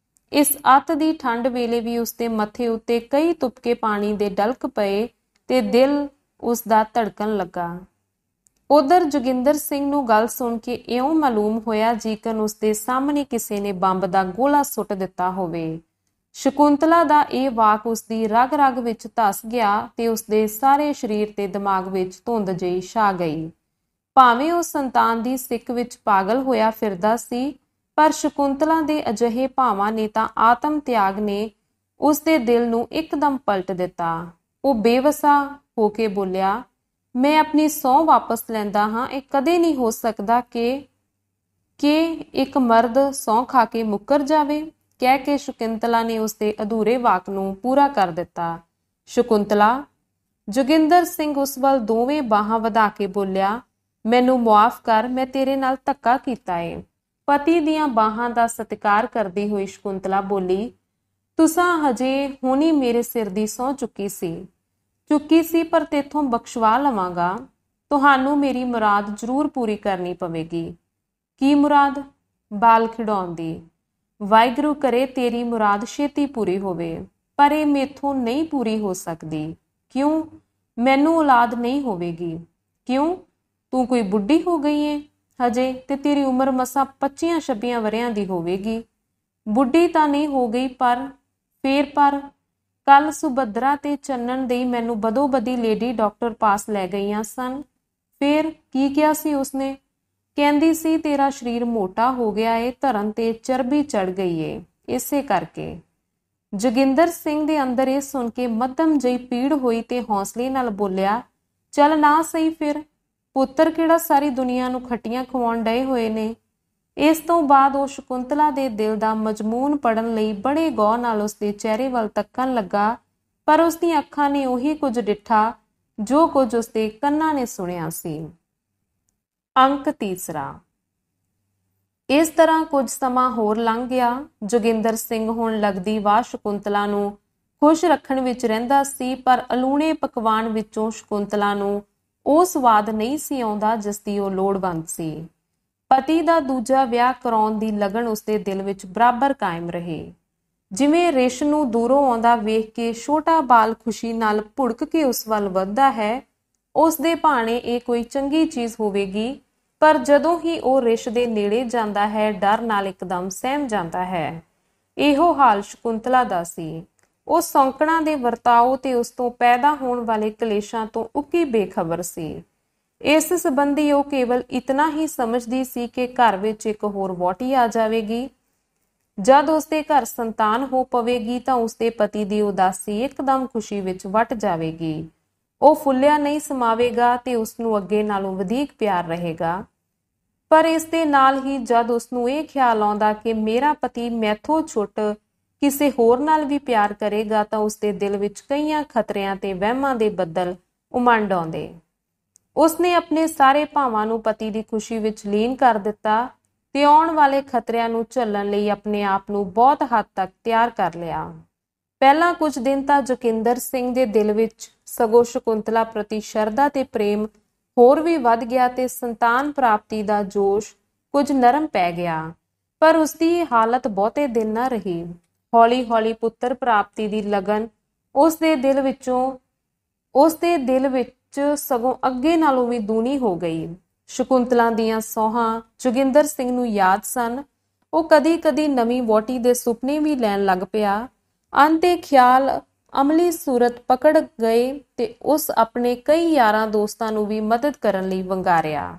ਇਸ ਅੱਤ ਦੀ ਠੰਡ ਵੇਲੇ ਵੀ ਉਸਦੇ ਮੱਥੇ ਉੱਤੇ ਕਈ ਤੁਪਕੇ ਪਾਣੀ ਦੇ ਡਲਕ ਪਏ ਤੇ ਦਿਲ ਉਸਦਾ ਧੜਕਣ ਲੱਗਾ। ਉਧਰ ਜੋਗਿੰਦਰ ਸਿੰਘ ਨੂੰ ਗੱਲ ਸੁਣ ਕੇ ਇਉਂ ਮਾਲੂਮ ਹੋਇਆ ਜੀਕਨ ਉਸਦੇ ਸਾਹਮਣੇ ਕਿਸੇ ਨੇ ਬੰਬ ਦਾ ਗੋਲਾ ਸੁੱਟ ਦਿੱਤਾ ਹੋਵੇ। ਸ਼ਕੁੰਤਲਾ ਦਾ ਇਹ ਵਾਕ ਉਸਦੀ ਰਗ ਰਗ ਵਿੱਚ ਧਸ ਗਿਆ ਤੇ ਉਸਦੇ ਸਾਰੇ ਸਰੀਰ ਤੇ ਦਿਮਾਗ ਵਿੱਚ ਧੁੰਦ ਜਿਹੀ ਛਾ ਗਈ। ਭਾਵੇਂ ਉਹ ਸੰਤਾਨ ਦੀ ਸਿੱਕ ਵਿੱਚ ਪਾਗਲ ਹੋਇਆ ਫਿਰਦਾ ਸੀ, ਪਰ ਸ਼ਕੁੰਤਲਾ ਦੇ ਅਜਿਹੇ ਭਾਵਾਂ ਨੇ ਤਾਂ ਆਤਮ ਤਿਆਗ ਨੇ ਉਸਦੇ ਦਿਲ ਨੂੰ ਇੱਕਦਮ ਪਲਟ ਦਿੱਤਾ। ਉਹ ਬੇਵਸਾ ਹੋ ਕੇ ਬੋਲਿਆ, ਮੈਂ ਆਪਣੀ ਸਹੁੰ ਵਾਪਸ ਲੈਂਦਾ ਹਾਂ। ਇਹ ਕਦੇ ਨਹੀਂ ਹੋ ਸਕਦਾ ਕਿ ਇੱਕ ਮਰਦ ਸਹੁੰ ਖਾ ਕੇ ਮੁੱਕਰ ਜਾਵੇ। ਕਹਿ ਕੇ ਸ਼ਕੁੰਤਲਾ ਨੇ ਉਸਦੇ ਅਧੂਰੇ ਵਾਕ ਨੂੰ ਪੂਰਾ ਕਰ ਦਿੱਤਾ। ਸ਼ਕੁੰਤਲਾ। ਜੋਗਿੰਦਰ ਸਿੰਘ ਉਸ ਵੱਲ ਦੋਵੇਂ ਬਾਹਾਂ ਵਧਾ ਕੇ ਬੋਲਿਆ, ਮੈਨੂੰ ਮੁਆਫ ਕਰ, ਮੈਂ ਤੇਰੇ ਨਾਲ ਧੱਕਾ ਕੀਤਾ ਏ। ਪਤੀ ਦੀਆਂ ਬਾਹਾਂ ਦਾ ਸਤਿਕਾਰ ਕਰਦੀ ਹੋਈ ਸ਼ਕੁੰਤਲਾ ਬੋਲੀ, ਤੁਸਾਂ ਹਜੇ ਹੁਣੀ ਮੇਰੇ ਸਿਰ ਦੀ ਸਹੁੰ ਚੁੱਕੀ ਸੀ, ਪਰ ਤੇਥੋਂ ਬਖਸ਼ਵਾ ਲਵਾਂਗਾ। ਤੁਹਾਨੂੰ ਮੇਰੀ ਮੁਰਾਦ ਜ਼ਰੂਰ ਪੂਰੀ ਕਰਨੀ ਪਵੇਗੀ। ਕੀ ਮੁਰਾਦ? ਬਾਲ ਖਿਡਾਉਣ ਦੀ। ਵਾਹਿਗੁਰੂ ਕਰੇ ਤੇਰੀ ਮੁਰਾਦ ਛੇਤੀ ਪੂਰੀ ਹੋਵੇ, ਪਰ ਇਹ ਮੇਥੋਂ ਨਹੀਂ ਪੂਰੀ ਹੋ ਸਕਦੀ। ਕਿਉਂ? ਮੈਨੂੰ ਔਲਾਦ ਨਹੀਂ ਹੋਵੇਗੀ। ਕਿਉਂ? ਤੂੰ ਕੋਈ ਬੁੱਢੀ ਹੋ ਗਈ ਏ ਹਜੇ, ਤੇ ਤੇਰੀ ਉਮਰ ਮਸਾਂ 25-26 ਵਰ੍ਹਿਆਂ ਦੀ ਹੋਵੇਗੀ। ਬੁੱਢੀ ਤਾਂ ਨਹੀਂ ਹੋ ਗਈ, ਪਰ ਕੱਲ ਸੁਭਦਰਾ ਤੇ ਚੰਨਨ ਦੇਈ ਮੈਨੂੰ ਬਦੋ-ਬਦੀ ਲੇਡੀ ਡਾਕਟਰ ਪਾਸ ਲੈ ਗਈਆਂ ਸਨ। ਫੇਰ ਕੀ ਕਿਹਾ ਸੀ ਉਸਨੇ? ਕਹਿੰਦੀ ਸੀ ਤੇਰਾ ਸਰੀਰ ਮੋਟਾ ਹੋ ਗਿਆ ਏ, ਧਰਨ ਤੇ ਚਰਬੀ ਚੜ ਗਈ ਏ, ਇਸੇ ਕਰਕੇ। ਜੋਗਿੰਦਰ ਸਿੰਘ ਦੇ ਅੰਦਰ ਇਹ ਸੁਣ ਕੇ ਮੱਧਮ ਜਿਹੀ ਪੀੜ ਹੋਈ ਤੇ ਹੌਸਲੇ ਨਾਲ ਬੋਲਿਆ, ਚੱਲ ਨਾ ਸਹੀ ਫਿਰ, ਪੁੱਤਰ ਕਿਹੜਾ ਸਾਰੀ ਦੁਨੀਆ ਨੂੰ ਖੱਟੀਆਂ ਖਵਾਉਣ ਡਏ ਹੋਏ ਨੇ। ਇਸ ਤੋਂ ਬਾਅਦ ਉਹ ਸ਼ਕੁੰਤਲਾ ਦੇ ਦਿਲ ਦਾ ਮਜ਼ਮੂਨ ਪੜ੍ਹਨ ਲਈ ਬੜੇ ਗੌਰ ਨਾਲ ਉਸਦੇ ਚਿਹਰੇ ਵੱਲ ਤੱਕਣ ਲੱਗਾ, ਪਰ ਉਸਦੀਆਂ ਅੱਖਾਂ ਨੇ ਉਹੀ ਕੁਝ ਡਿੱਠਾ ਜੋ ਕੁਝ ਉਸਦੇ ਕੰਨਾਂ ਨੇ ਸੁਣਿਆ ਸੀ। ਅੰਕ ਤੀਸਰਾ। ਇਸ ਤਰ੍ਹਾਂ ਕੁਝ ਸਮਾਂ ਹੋਰ ਲੰਘ ਗਿਆ। ਜੋਗਿੰਦਰ ਸਿੰਘ ਹੁਣ ਲੱਗਦੀ ਵਾਹ ਸ਼ਕੁੰਤਲਾ ਨੂੰ ਖੁਸ਼ ਰੱਖਣ ਵਿੱਚ ਰਹਿੰਦਾ ਸੀ, ਪਰ ਅਲੂਣੇ ਪਕਵਾਨ ਵਿੱਚੋਂ ਸ਼ਕੁੰਤਲਾ ਨੂੰ ਉਹ ਸਵਾਦ ਨਹੀਂ ਸੀ ਆਉਂਦਾ ਜਿਸ ਦੀ ਉਹ ਲੋੜਵੰਦ ਸੀ। ਪਤੀ ਦਾ ਦੂਜਾ ਵਿਆਹ ਕਰਾਉਣ ਦੀ ਲਗਨ ਉਸਦੇ ਦਿਲ ਵਿੱਚ ਬਰਾਬਰ ਕਾਇਮ ਰਹੇ। ਜਿਵੇਂ ਰਿਸ਼ ਨੂੰ ਦੂਰੋਂ ਆਉਂਦਾ ਵੇਖ ਕੇ ਛੋਟਾ ਬਾਲ ਖੁਸ਼ੀ ਨਾਲ ਭੁੜਕ ਕੇ ਉਸ ਵੱਲ ਵੱਧਦਾ ਹੈ, ਉਸਦੇ ਭਾਣੇ ਇਹ ਕੋਈ ਚੰਗੀ ਚੀਜ਼ ਹੋਵੇਗੀ, ਪਰ ਜਦੋਂ ਹੀ ਉਹ ਰਿਸ਼ ਦੇ ਨੇੜੇ ਜਾਂਦਾ ਹੈ, ਡਰ ਨਾਲ ਇੱਕਦਮ ਸਹਿਮ ਜਾਂਦਾ ਹੈ। ਇਹੋ ਹਾਲ ਸ਼ਕੁੰਤਲਾ ਦਾ ਸੀ। ਉਹ ਸੌਂਕਣਾ ਦੇ ਵਰਤਾਓ ਤੇ ਉਸ ਤੋਂ ਪੈਦਾ ਹੋਣ ਵਾਲੇ ਕਲੇਸ਼ਾਂ ਤੋਂ ਉੱਕੀ ਬੇਖਬਰ ਸੀ। ਇਸ ਸੰਬੰਧੀ ਉਹ ਕੇਵਲ ਇਤਨਾ ਹੀ ਸਮਝਦੀ ਸੀ ਕਿ ਘਰ ਵਿੱਚ ਇੱਕ ਹੋਰ ਵਹੁਟੀ ਆ ਜਾਵੇਗੀ। ਜਦ ਉਸਦੇ ਘਰ ਸੰਤਾਨ ਹੋ ਪਵੇਗੀ ਤਾਂ ਉਸਦੇ ਪਤੀ ਦੀ ਉਦਾਸੀ ਇੱਕਦਮ ਖੁਸ਼ੀ ਵਿੱਚ ਵੱਟ ਜਾਵੇਗੀ। ਉਹ ਫੁੱਲਿਆ ਨਹੀਂ ਸਮਾਵੇਗਾ ਤੇ ਉਸਨੂੰ ਅੱਗੇ ਨਾਲੋਂ ਵਧੇਕ ਪਿਆਰ ਰਹੇਗਾ। ਪਰ ਇਸ ਦੇ ਨਾਲ ਹੀ ਜਦ ਉਸਨੂੰ ਇਹ ਖਿਆਲ ਆਉਂਦਾ ਕਿ ਮੇਰਾ ਪਤੀ ਮੈਥੋਂ ਛੁੱਟ ਕਿਸੇ ਹੋਰ ਨਾਲ ਵੀ ਪਿਆਰ ਕਰੇਗਾ, ਤਾਂ ਉਸਦੇ ਦਿਲ ਵਿੱਚ ਕਈਆਂ ਖਤਰਿਆਂ ਤੇ ਵਹਿਮਾਂ ਦੇ ਬੱਦਲ ਉਮੰਡ ਆਉਂਦੇ। ਉਸਨੇ ਆਪਣੇ ਸਾਰੇ ਭਾਵਾਂ ਨੂੰ ਪਤੀ ਦੀ ਖੁਸ਼ੀ ਵਿੱਚ ਲੀਨ ਕਰ ਦਿੱਤਾ ਤੇ ਆਉਣ ਵਾਲੇ ਖਤਰਿਆਂ ਨੂੰ ਝੱਲਣ ਲਈ ਆਪਣੇ ਆਪ ਨੂੰ ਬਹੁਤ ਹੱਦ ਤੱਕ ਤਿਆਰ ਕਰ ਲਿਆ। ਪਹਿਲਾਂ ਕੁਝ ਦਿਨ ਤਾਂ ਜੋਗਿੰਦਰ ਸਿੰਘ ਦੇ ਦਿਲ ਵਿੱਚ ਸਗੋਂ ਸ਼ਕੁੰਤਲਾ ਪ੍ਰਤੀ ਸ਼ਰਧਾ ਤੇ ਪ੍ਰੇਮ ਹੋਰ ਵੀ ਵੱਧ ਗਿਆ ਤੇ ਸੰਤਾਨ ਪ੍ਰਾਪਤੀ ਦਾ ਜੋਸ਼ ਕੁਝ ਨਰਮ ਪੈ ਗਿਆ। ਪਰ ਉਸਦੀ ਹਾਲਤ ਬਹੁਤੇ ਦਿਨ ਨਾ ਰਹੀ। ਹੌਲੀ-ਹੌਲੀ ਪੁੱਤਰ ਪ੍ਰਾਪਤੀ ਦੀ ਲਗਨ ਉਸਦੇ ਦਿਲ ਵਿੱਚ ਸਗੋਂ ਅੱਗੇ ਨਾਲੋਂ ਵੀ ਦੂਣੀ ਹੋ ਗਈ। ਸ਼ਕੁੰਤਲਾ ਦੀਆਂ ਸੌਹਾਂ ਜੋਗਿੰਦਰ ਸਿੰਘ ਨੂੰ ਯਾਦ ਸਨ। ਉਹ ਕਦੀ-ਕਦੀ ਨਵੀਂ ਵਹੁਟੀ ਦੇ ਸੁਪਨੇ ਵੀ ਲੈਣ ਲੱਗ ਪਿਆ। ਅੰਤੇ ਖਿਆਲ ਅਮਲੀ ਸੂਰਤ ਪਕੜ ਗਏ ਤੇ ਉਸ ਆਪਣੇ ਕਈ ਯਾਰਾਂ ਦੋਸਤਾਂ ਨੂੰ ਵੀ ਮਦਦ ਕਰਨ ਲਈ ਵੰਗਾਰਿਆ।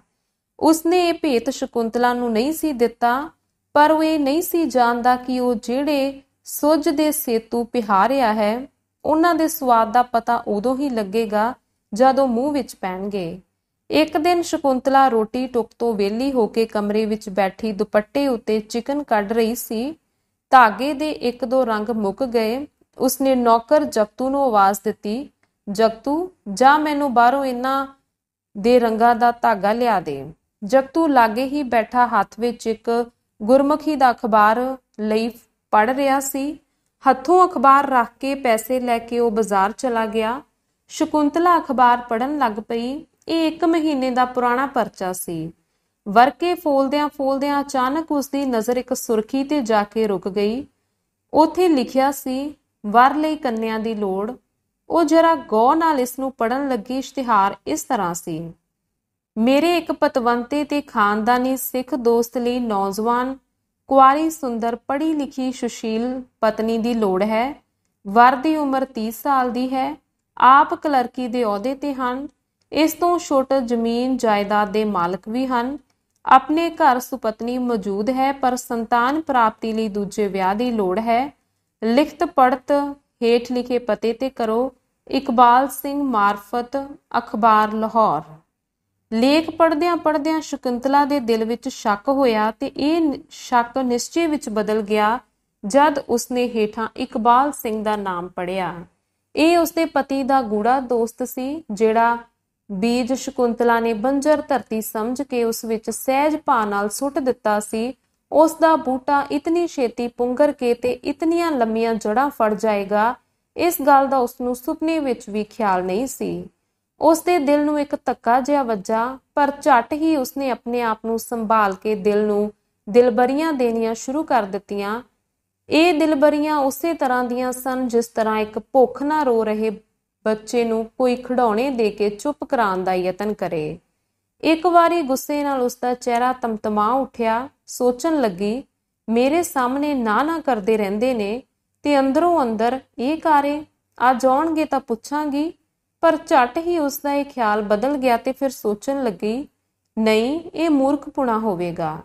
ਉਸਨੇ ਇਹ ਭੇਤ ਸ਼ਕੁੰਤਲਾ ਨੂੰ ਨਹੀਂ ਸੀ ਦਿੱਤਾ, ਪਰ ਉਹ ਇਹ ਨਹੀਂ ਸੀ ਜਾਣਦਾ ਕਿ ਉਹ ਜਿਹੜੇ ਸੁੱਜ ਦੇ ਸੇਤੂ ਪਿਹਾ ਰਿਹਾ ਹੈ, ਉਹਨਾਂ ਦੇ ਸਵਾਦ ਦਾ ਪਤਾ ਉਦੋਂ ਹੀ ਲੱਗੇਗਾ ਜਦ ਉਹ ਮੂੰਹ ਵਿੱਚ ਪੈਣਗੇ। ਇੱਕ ਦਿਨ ਸ਼ਕੁੰਤਲਾ ਰੋਟੀ ਟੁੱਕ ਤੋਂ ਵਿਹਲੀ ਹੋ ਕੇ ਕਮਰੇ ਵਿੱਚ ਬੈਠੀ ਦੁਪੱਟੇ ਉੱਤੇ ਚਿਕਨ ਕੱਢ ਰਹੀ ਸੀ। ਧਾਗੇ ਦੇ ਇੱਕ ਦੋ ਰੰਗ ਮੁੱਕ ਗਏ। ਉਸਨੇ ਨੌਕਰ ਜਗਤੂ ਨੂੰ ਆਵਾਜ਼ ਦਿੱਤੀ, ਜਗਤੂ ਜਾ ਮੈਨੂੰ ਬਾਹਰੋਂ ਇਹਨਾਂ ਦੇ ਰੰਗਾਂ ਦਾ ਧਾਗਾ ਲਿਆ ਦੇ। ਜਗਤੂ ਲਾਗੇ ਹੀ ਬੈਠਾ ਹੱਥ ਵਿੱਚ ਇੱਕ ਗੁਰਮੁਖੀ ਦਾ ਅਖਬਾਰ ਲਈ ਪੜ੍ਹ ਰਿਹਾ ਸੀ। ਹੱਥੋਂ ਅਖਬਾਰ ਰੱਖ ਕੇ ਪੈਸੇ ਲੈ ਕੇ ਉਹ ਬਾਜ਼ਾਰ ਚਲਾ ਗਿਆ। ਸ਼ਕੁੰਤਲਾ ਅਖਬਾਰ ਪੜ੍ਹਨ ਲੱਗ ਪਈ। ਇਹ 1 ਮਹੀਨੇ ਦਾ ਪੁਰਾਣਾ ਪਰਚਾ ਸੀ। ਵਰਕੇ ਫੋਲਦਿਆਂ ਫੋਲਦਿਆਂ ਅਚਾਨਕ ਉਸਦੀ ਨਜ਼ਰ ਇੱਕ ਸੁਰਖੀ ਤੇ ਜਾ ਕੇ ਰੁਕ ਗਈ। ਉੱਥੇ ਲਿਖਿਆ ਸੀ, ਵਰ ਲਈ ਕੰਨਿਆ ਦੀ ਲੋੜ। ਉਹ ਜਰਾ ਗੌਰ ਨਾਲ ਇਸ ਨੂੰ ਪੜ੍ਹਨ ਲੱਗੀ। ਇਸ਼ਤਿਹਾਰ ਇਸ ਤਰ੍ਹਾਂ ਸੀ, ਮੇਰੇ ਇੱਕ ਪਤਵੰਤੇ ਤੇ ਖਾਨਦਾਨੀ ਸਿੱਖ ਦੋਸਤ ਲਈ ਨੌਜਵਾਨ ਕੁਆਰੀ ਸੁੰਦਰ ਪੜ੍ਹੀ ਲਿਖੀ ਸੁਸ਼ੀਲ ਪਤਨੀ ਦੀ ਲੋੜ ਹੈ। ਵਰ ਦੀ ਉਮਰ 30 ਸਾਲ ਦੀ ਹੈ। ਆਪ ਕਲਰਕੀ ਦੇ ਅਹੁਦੇ ਤੇ ਹਨ। ਇਸ ਤੋਂ ਛੋਟ ਜ਼ਮੀਨ ਜਾਇਦਾਦ ਦੇ ਮਾਲਕ ਵੀ ਹਨ। ਆਪਣੇ ਘਰ ਸੁਪਤਨੀ ਮੌਜੂਦ ਹੈ, ਪਰ ਸੰਤਾਨ ਪ੍ਰਾਪਤੀ ਲਈ ਦੂਜੇ ਵਿਆਹ ਦੀ ਲੋੜ ਹੈ। ਲਿਖਤ ਪੜ੍ਹਤ ਹੇਠ ਲਿਖੇ ਪਤੇ ਤੇ ਕਰੋ। ਇਕਬਾਲ ਸਿੰਘ ਮਾਰਫਤ, ਅਖਬਾਰ ਲਾਹੌਰ। ਲੇਖ ਪੜ੍ਹਦਿਆਂ ਪੜ੍ਹਦਿਆਂ ਸ਼ਕੁੰਤਲਾ ਦੇ ਦਿਲ ਵਿੱਚ ਸ਼ੱਕ ਹੋਇਆ ਤੇ ਇਹ ਸ਼ੱਕ ਨਿਸ਼ਚੇ ਵਿੱਚ ਬਦਲ ਗਿਆ ਜਦ ਉਸਨੇ ਹੇਠਾਂ ਇਕਬਾਲ ਸਿੰਘ ਦਾ ਨਾਮ ਪੜ੍ਹਿਆ। ਇਹ ਉਸਦੇ ਪਤੀ ਦਾ ਗੂੜਾ ਦੋਸਤ ਸੀ, ਜਿਹੜਾ ਬੀਜ ਸ਼ਕੁੰਤਲਾ ਨੇ ਬੰਜਰ ਧਰਤੀ ਸਮਝ ਕੇ ਉਸ ਵਿੱਚ ਸਹਿਜ ਭਾਅ ਨਾਲ ਸੁੱਟ ਦਿੱਤਾ ਸੀ। ਉਸ ਦਾ ਬੂਟਾ ਇਤਨੀ ਛੇਤੀ ਪੁੰਗਰ ਕੇ ਤੇ ਇਤਨੀਆਂ ਲੰਮੀਆਂ ਜੜ੍ਹਾਂ ਫੜ ਜਾਏਗਾ, ਇਸ ਗੱਲ ਦਾ ਉਸਨੂੰ ਸੁਪਨੇ ਵਿੱਚ ਵੀ ਖਿਆਲ ਨਹੀਂ ਸੀ। ਉਸਦੇ ਦਿਲ ਨੂੰ ਇੱਕ ਧੱਕਾ ਜਿਹਾ ਵੱਜਾ, ਪਰ ਝੱਟ ਹੀ ਉਸਨੇ ਆਪਣੇ ਆਪ ਨੂੰ ਸੰਭਾਲ ਕੇ ਦਿਲ ਨੂੰ ਦਿਲਬਰੀਆਂ ਦੇਣੀਆਂ ਸ਼ੁਰੂ ਕਰ ਦਿੱਤੀਆਂ। ਇਹ ਦਿਲਬਰੀਆਂ ਉਸੇ ਤਰ੍ਹਾਂ ਦੀਆਂ ਸਨ ਜਿਸ ਤਰ੍ਹਾਂ ਇੱਕ ਭੁੱਖ ਨਾ ਰੋ ਰਹੇ ਬੱਚੇ ਨੂੰ ਕੋਈ ਖਿਡੌਣੇ ਦੇ ਕੇ ਚੁੱਪ ਕਰਾਉਣ ਦਾ ਯਤਨ ਕਰੇ। ਇੱਕ ਵਾਰੀ ਗੁੱਸੇ ਨਾਲ ਉਸਦਾ ਚਿਹਰਾ ਤਮਤਮਾ ਉੱਠਿਆ। ਸੋਚਣ ਲੱਗੀ, ਮੇਰੇ ਸਾਹਮਣੇ ਨਾ ਕਰਦੇ ਰਹਿੰਦੇ ਨੇ ਤੇ ਅੰਦਰੋਂ ਅੰਦਰ ਇਹ ਕਾਰੇ, ਅੱਜ ਆਉਣਗੇ ਤਾਂ ਪੁੱਛਾਂਗੀ। ਪਰ ਝੱਟ ਹੀ ਉਸਦਾ ਇਹ ਖਿਆਲ ਬਦਲ ਗਿਆ ਤੇ ਫਿਰ ਸੋਚਣ ਲੱਗੀ, ਨਹੀਂ, ਇਹ ਮੂਰਖਪੁਣਾ ਹੋਵੇਗਾ।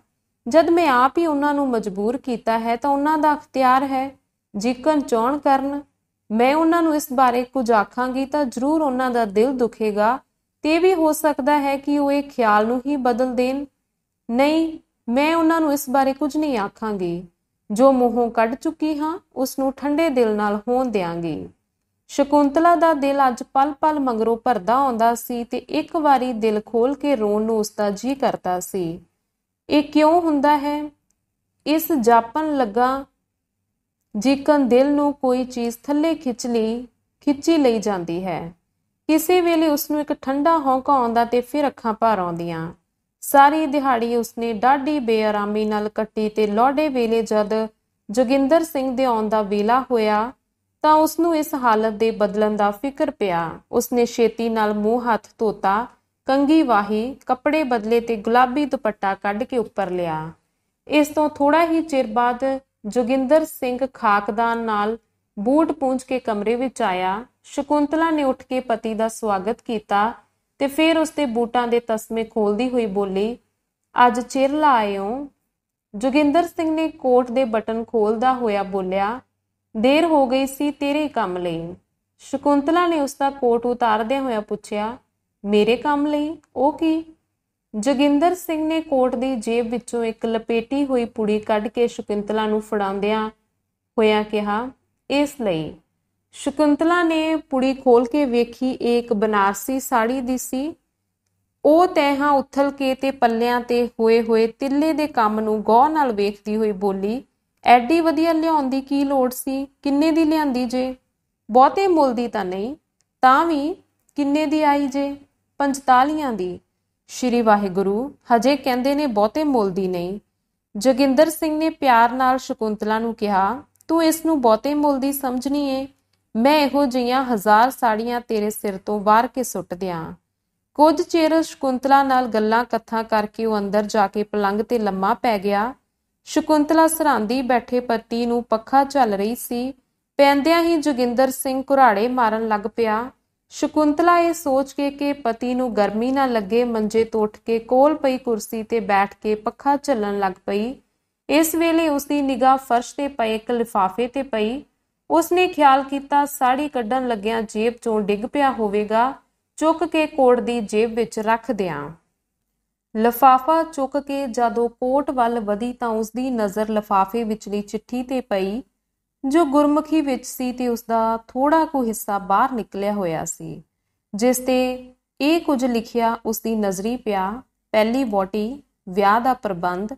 ਜਦ ਮੈਂ ਆਪ ਹੀ ਉਹਨਾਂ ਨੂੰ ਮਜਬੂਰ ਕੀਤਾ ਹੈ ਤਾਂ ਉਹਨਾਂ ਦਾ ਅਖਤਿਆਰ ਹੈ, ਜਿੱਕਣ ਚਾਹੁਣ ਕਰਨ। ਮੈਂ ਉਹਨਾਂ ਨੂੰ ਇਸ ਬਾਰੇ ਕੁਝ ਆਖਾਂਗੀ ਤਾਂ ਜ਼ਰੂਰ ਉਹਨਾਂ ਦਾ ਦਿਲ ਦੁਖੇਗਾ ਤੇ ਵੀ ਹੋ ਸਕਦਾ ਹੈ ਕਿ ਉਹ ਇਹ ਖਿਆਲ ਨੂੰ ਹੀ ਬਦਲ ਦੇਣ। ਨਹੀਂ, ਮੈਂ ਉਹਨਾਂ ਨੂੰ ਇਸ ਬਾਰੇ ਕੁਝ ਨਹੀਂ ਆਖਾਂਗੀ। ਜੋ ਮੂੰਹੋਂ ਕੱਢ ਚੁੱਕੀ ਹਾਂ ਉਸ ਨੂੰ ਠੰਡੇ ਦਿਲ ਨਾਲ ਹੋਣ ਦਿਆਂਗੀ। ਸ਼ਕੁੰਤਲਾ ਦਾ ਦਿਲ ਅੱਜ ਪਲ ਪਲ ਮਗਰੋਂ ਭਰਦਾ ਆਉਂਦਾ ਸੀ ਤੇ ਇੱਕ ਵਾਰੀ ਦਿਲ ਖੋਲ ਕੇ ਰੋਣ ਨੂੰ ਉਸਦਾ ਜੀ ਕਰਦਾ ਸੀ। ਇਹ ਕਿਉਂ ਹੁੰਦਾ ਹੈ? ਇਸ ਜਾਪਣ ਲੱਗਾ ਜਿਕਨ ਦਿਲ ਨੂੰ ਕੋਈ ਚੀਜ਼ ਥੱਲੇ ਖਿੱਚੀ ਲਈ ਜਾਂਦੀ ਹੈ। ਕਿਸੇ ਵੇਲੇ ਉਸਨੂੰ ਇੱਕ ਠੰਡਾ ਹੌਂਕਾ ਆਉਂਦਾ ਤੇ ਫਿਰ ਅੱਖਾਂ ਭਰ ਆਉਂਦੀਆਂ। ਸਾਰੀ ਦਿਹਾੜੀ ਉਸਨੇ ਡਾਢੀ ਬੇਆਰਾਮੀ ਨਾਲ ਕੱਟੀ ਤੇ ਲੋਹੜੇ ਵੇਲੇ ਜਦ ਜੋਗਿੰਦਰ ਸਿੰਘ ਦੇ ਆਉਣ ਦਾ ਵੇਲਾ ਹੋਇਆ ਤਾਂ ਉਸਨੂੰ ਇਸ ਹਾਲਤ ਦੇ ਬਦਲਣ ਦਾ ਫਿਕਰ ਪਿਆ। ਉਸਨੇ ਛੇਤੀ ਨਾਲ ਮੂੰਹ ਹੱਥ ਧੋਤਾ, ਕੰਘੀ ਵਾਹੀ, ਕੱਪੜੇ ਬਦਲੇ ਤੇ ਗੁਲਾਬੀ ਦੁਪੱਟਾ ਕੱਢ ਕੇ ਉੱਪਰ ਲਿਆ। ਇਸ ਤੋਂ ਥੋੜਾ ਹੀ ਚਿਰ ਬਾਅਦ ਜੋਗਿੰਦਰ ਸਿੰਘ ਖਾਕਦਾਨ ਨਾਲ ਬੂਟ ਪੂੰਝ ਕੇ ਕਮਰੇ ਵਿੱਚ ਆਇਆ। ਸ਼ਕੁੰਤਲਾ ਨੇ ਉੱਠ ਕੇ ਪਤੀ ਦਾ ਸਵਾਗਤ ਕੀਤਾ ਤੇ ਫਿਰ ਉਸਦੇ ਬੂਟਾਂ ਦੇ ਤਸਮੇ ਖੋਲਦੀ ਹੋਈ ਬੋਲੀ, ਅੱਜ ਚਿਰ ਲਾ ਆਏ ਹੋ। ਜੋਗਿੰਦਰ ਸਿੰਘ ਨੇ ਕੋਟ ਦੇ ਬਟਨ ਖੋਲਦਾ ਹੋਇਆ ਬੋਲਿਆ, ਦੇਰ ਹੋ ਗਈ ਸੀ ਤੇਰੇ ਕੰਮ ਲਈ। ਸ਼ਕੁੰਤਲਾ ਨੇ ਉਸਦਾ ਕੋਟ ਉਤਾਰਦਿਆਂ ਹੋਇਆ ਪੁੱਛਿਆ, ਮੇਰੇ ਕੰਮ ਲਈ? ਉਹ ਕੀ? ਜੋਗਿੰਦਰ ਸਿੰਘ ਨੇ ਕੋਟ ਦੀ ਜੇਬ ਵਿੱਚੋਂ ਇੱਕ ਲਪੇਟੀ ਹੋਈ ਪੁੜੀ ਕੱਢ ਕੇ ਸ਼ਕੁੰਤਲਾ ਨੂੰ ਫੜਾਉਂਦਿਆਂ ਹੋਇਆ ਕਿਹਾ, ਇਸ ਲਈ। ਸ਼ਕੁੰਤਲਾ ਨੇ ਪੁੜੀ ਖੋਲ ਕੇ ਵੇਖੀ। ਇਹ ਇੱਕ ਬਨਾਰਸੀ ਸਾੜੀ ਦੀ ਸੀ। ਉਹ ਤੈਹਾਂ ਉਥਲ ਕੇ ਤੇ ਪੱਲਿਆਂ ਤੇ ਹੋਏ ਤਿੱਲੇ ਦੇ ਕੰਮ ਨੂੰ ਗੌਰ ਨਾਲ ਵੇਖਦੀ ਹੋਈ ਬੋਲੀ, ਐਡੀ ਵਧੀਆ ਲਿਆਉਣ ਦੀ ਕੀ ਲੋੜ ਸੀ? ਕਿੰਨੇ ਦੀ ਲਿਆਂਦੀ ਜੇ? ਬਹੁਤੇ ਮੁੱਲ ਦੀ ਤਾਂ ਨਹੀਂ। ਤਾਂ ਵੀ ਕਿੰਨੇ ਦੀ ਆਈ ਜੇ? 45 ਦੀ। ਸ਼੍ਰੀ ਵਾਹਿਗੁਰੂ, ਹਜੇ ਕਹਿੰਦੇ ਨੇ ਬਹੁਤੇ ਮੁੱਲ ਦੀ ਨਹੀਂ। ਜੋਗਿੰਦਰ ਸਿੰਘ ਨੇ ਪਿਆਰ ਨਾਲ ਸ਼ਕੁੰਤਲਾ ਨੂੰ ਕਿਹਾ, ਤੂੰ ਇਸ ਨੂੰ ਬਹੁਤੇ ਮੁੱਲ ਦੀ ਸਮਝਣੀ ਏ? ਮੈਂ ਇਹੋ ਜਿਹੀਆਂ 1000 ਸਾੜੀਆਂ ਤੇਰੇ ਸਿਰ ਤੋਂ ਵਾਰ ਕੇ ਸੁੱਟ ਦਿਆਂ। ਕੁਝ ਚਿਰ ਸ਼ਕੁੰਤਲਾ ਨਾਲ ਗੱਲਾਂ ਕਥਾ ਕਰਕੇ ਉਹ ਅੰਦਰ ਜਾ ਕੇ ਪਲੰਗ ਤੇ ਲੰਮਾ ਪੈ ਗਿਆ। ਸ਼ਕੁੰਤਲਾ ਸਰਾਂਦੀ ਬੈਠੇ ਪਤੀ ਨੂੰ ਪੱਖਾ ਝੱਲ ਰਹੀ ਸੀ। ਪੈਂਦਿਆਂ ਹੀ ਜੋਗਿੰਦਰ ਸਿੰਘ ਘੁਰਾੜੇ ਮਾਰਨ ਲੱਗ ਪਿਆ। ਸ਼ਕੁੰਤਲਾ ਇਹ ਸੋਚ ਕੇ ਕਿ ਪਤੀ ਨੂੰ ਗਰਮੀ ਨਾ ਲੱਗੇ, ਮੰਜੇ ਤੋਂ ਉੱਠ ਕੇ ਕੋਲ ਪਈ ਕੁਰਸੀ ਤੇ ਬੈਠ ਕੇ ਪੱਖਾ ਝੱਲਣ ਲੱਗ ਪਈ। ਇਸ ਵੇਲੇ ਉਸਦੀ ਨਿਗਾਹ ਫਰਸ਼ ਤੇ ਪਏ ਇੱਕ ਲਿਫਾਫੇ ਤੇ ਪਈ। ਉਸਨੇ ਖਿਆਲ ਕੀਤਾ ਸਾੜੀ ਕੱਢਣ ਲੱਗਿਆਂ ਜੇਬ ਚੋਂ ਡਿੱਗ ਪਿਆ ਹੋਵੇਗਾ। ਚੁੱਕ ਕੇ ਕੋਟ ਦੀ ਜੇਬ ਵਿੱਚ ਰੱਖ ਦਿਆਂ। ਲਿਫਾਫਾ ਚੁੱਕ ਕੇ ਜਦੋਂ ਕੋਟ ਵੱਲ ਵਧੀ ਤਾਂ ਉਸਦੀ ਨਜ਼ਰ ਲਿਫਾਫੇ ਵਿਚਲੀ ਚਿੱਠੀ ਤੇ ਪਈ, ਜੋ ਗੁਰਮੁਖੀ ਵਿੱਚ ਸੀ ਤੇ ਉਸਦਾ ਥੋੜਾ ਕੁ ਹਿੱਸਾ ਬਾਹਰ ਨਿਕਲਿਆ ਹੋਇਆ ਸੀ, ਜਿਸ ਤੇ ਇਹ ਕੁਝ ਲਿਖਿਆ ਉਸਦੀ ਨਜ਼ਰੀ ਪਿਆ। ਪਹਿਲੀ ਵਹੁਟੀ, ਵਿਆਹ ਦਾ ਪ੍ਰਬੰਧ,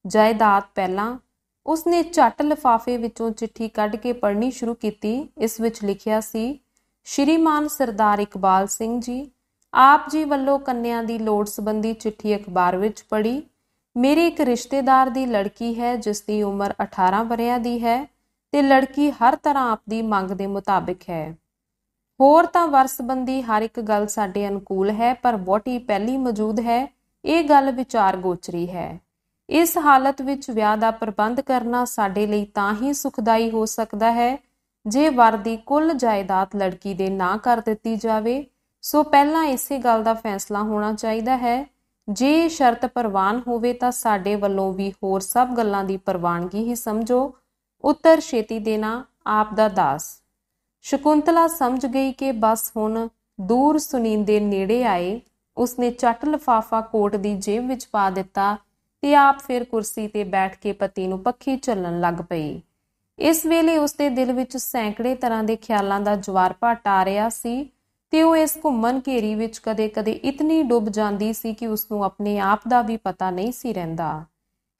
ਜਾਇਦਾਦ ਪਹਿਲਾਂ। ਉਸਨੇ ਝੱਟ ਲਿਫਾਫੇ ਵਿੱਚੋਂ ਚਿੱਠੀ ਕੱਢ ਕੇ ਪੜ੍ਹਨੀ ਸ਼ੁਰੂ ਕੀਤੀ। ਇਸ ਵਿੱਚ ਲਿਖਿਆ ਸੀ, ਸ਼੍ਰੀਮਾਨ ਸਰਦਾਰ ਇਕਬਾਲ ਸਿੰਘ ਜੀ, ਆਪ ਜੀ ਵੱਲੋਂ ਕੰਨਿਆ ਦੀ ਲੋੜ ਸੰਬੰਧੀ ਚਿੱਠੀ ਅਖਬਾਰ ਵਿੱਚ ਪੜ੍ਹੀ। ਮੇਰੇ ਇੱਕ ਰਿਸ਼ਤੇਦਾਰ ਦੀ ਲੜਕੀ ਹੈ ਜਿਸ ਦੀ ਉਮਰ 18 ਵਰ੍ਹਿਆਂ ਦੀ ਹੈ ਤੇ ਲੜਕੀ ਹਰ ਤਰ੍ਹਾਂ ਆਪ ਦੀ ਮੰਗ ਦੇ ਮੁਤਾਬਿਕ ਹੈ। ਹੋਰ ਤਾਂ ਵਰ ਸੰਬੰਧੀ ਹਰ ਇੱਕ ਗੱਲ ਸਾਡੇ ਅਨੁਕੂਲ ਹੈ, ਪਰ ਵਹੁਟੀ ਪਹਿਲੀ ਮੌਜੂਦ ਹੈ, ਇਹ ਗੱਲ ਵਿਚਾਰ ਗੋਚਰੀ ਹੈ। ਇਸ ਹਾਲਤ ਵਿੱਚ ਵਿਆਹ ਦਾ ਪ੍ਰਬੰਧ ਕਰਨਾ ਸਾਡੇ ਲਈ ਤਾਂ ਹੀ ਸੁਖਦਾਈ ਹੋ ਸਕਦਾ ਹੈ ਜੇ ਵਰ ਦੀ ਕੁੱਲ ਜਾਇਦਾਦ ਲੜਕੀ ਦੇ ਨਾਂ ਕਰ ਦਿੱਤੀ ਜਾਵੇ। ਸੋ ਪਹਿਲਾਂ ਇਸੇ ਗੱਲ ਦਾ ਫੈਸਲਾ ਹੋਣਾ ਚਾਹੀਦਾ ਹੈ। ਜੇ ਇਹ ਸ਼ਰਤ ਪ੍ਰਵਾਨ ਹੋਵੇ ਤਾਂ ਸਾਡੇ ਵੱਲੋਂ ਵੀ ਹੋਰ ਸਭ ਗੱਲਾਂ ਦੀ ਪ੍ਰਵਾਨਗੀ ਹੀ ਸਮਝੋ। ਉੱਤਰ ਛੇਤੀ ਦੇਣਾ, ਆਪ ਦਾ ਦਾਸ। ਸ਼ਕੁੰਤਲਾ ਸਮਝ ਗਈ ਕਿ ਬਸ ਹੁਣ ਦੂਰ ਸੁਨੀਂਦੇ ਨੇੜੇ ਆਏ। ਉਸਨੇ ਝੱਟ ਲਿਫਾਫਾ ਕੋਟ ਦੀ ਜੇਬ ਵਿੱਚ ਪਾ ਦਿੱਤਾ ਤੇ ਆਪ ਫਿਰ ਕੁਰਸੀ ਤੇ ਬੈਠ ਕੇ ਪਤੀ ਨੂੰ ਪੱਖੀ ਝੱਲਣ ਲੱਗ ਪਈ। ਇਸ ਵੇਲੇ ਉਸਦੇ ਦਿਲ ਵਿੱਚ ਸੈਂਕੜੇ ਤਰ੍ਹਾਂ ਦੇ ਖਿਆਲਾਂ ਦਾ ਜਵਾਰ ਭਾਟ ਆ ਰਿਹਾ ਸੀ ਤੇ ਉਹ ਇਸ ਘੁੰਮਣ ਘੇਰੀ ਵਿੱਚ ਕਦੇ-ਕਦੇ ਇਤਨੀ ਡੁੱਬ ਜਾਂਦੀ ਸੀ ਕਿ ਉਸਨੂੰ ਆਪਣੇ ਆਪ ਦਾ ਵੀ ਪਤਾ ਨਹੀਂ ਸੀ ਰਹਿੰਦਾ।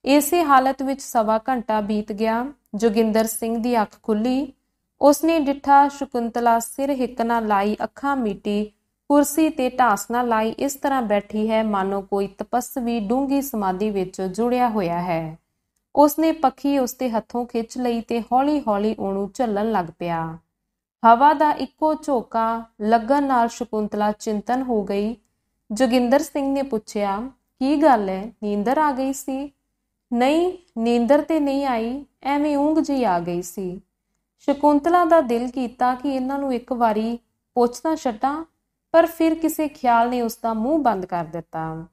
ਇਸੇ ਹਾਲਤ ਵਿੱਚ ਸਵਾ ਘੰਟਾ ਬੀਤ ਗਿਆ। ਜੋਗਿੰਦਰ ਸਿੰਘ ਦੀ ਅੱਖ ਖੁੱਲੀ। ਉਸਨੇ ਡਿੱਠਾ ਸ਼ਕੁੰਤਲਾ ਸਿਰ ਹਿੱਕ ਨਾਲ ਲਾਈ, ਅੱਖਾਂ ਮੀਟੀ, ਕੁਰਸੀ ਤੇ ਢਾਸ ਨਾਲ ਲਾਈ ਇਸ ਤਰ੍ਹਾਂ ਬੈਠੀ ਹੈ ਮਾਨੋ ਕੋਈ ਤਪਸਵੀ ਡੂੰਘੀ ਸਮਾਧੀ ਵਿੱਚ ਜੁੜਿਆ ਹੋਇਆ ਹੈ। ਉਸਨੇ ਪੱਖੀ ਉਸਦੇ ਹੱਥੋਂ ਖਿੱਚ ਲਈ ਤੇ ਹੌਲੀ-ਹੌਲੀ ਉਹਨੂੰ ਝੱਲਣ ਲੱਗ ਪਿਆ। ਹਵਾ ਦਾ ਇੱਕੋ ਝੋਕਾ ਲੱਗਣ ਨਾਲ ਸ਼ਕੁੰਤਲਾ ਚਿੰਤਨ ਹੋ ਗਈ। ਜੋਗਿੰਦਰ ਸਿੰਘ ਨੇ ਪੁੱਛਿਆ, ਕੀ ਗੱਲ ਹੈ, ਨੀਂਦਰ ਆ ਗਈ ਸੀ? ਨਹੀਂ, ਨੀਂਦਰ ਤੇ ਨਹੀਂ ਆਈ, ਐਵੇਂ ਊਂਘ ਜਿਹੀ ਆ ਗਈ ਸੀ। ਸ਼ਕੁੰਤਲਾ ਦਾ ਦਿਲ ਕੀਤਾ ਕਿ ਇਹਨਾਂ ਨੂੰ ਇੱਕ ਵਾਰੀ ਪੁੱਛ ਤਾਂ ਛੱਡਾਂ, ਪਰ ਫਿਰ ਕਿਸੇ ਖਿਆਲ ਨੇ ਉਸਦਾ ਮੂੰਹ ਬੰਦ ਕਰ ਦਿੱਤਾ।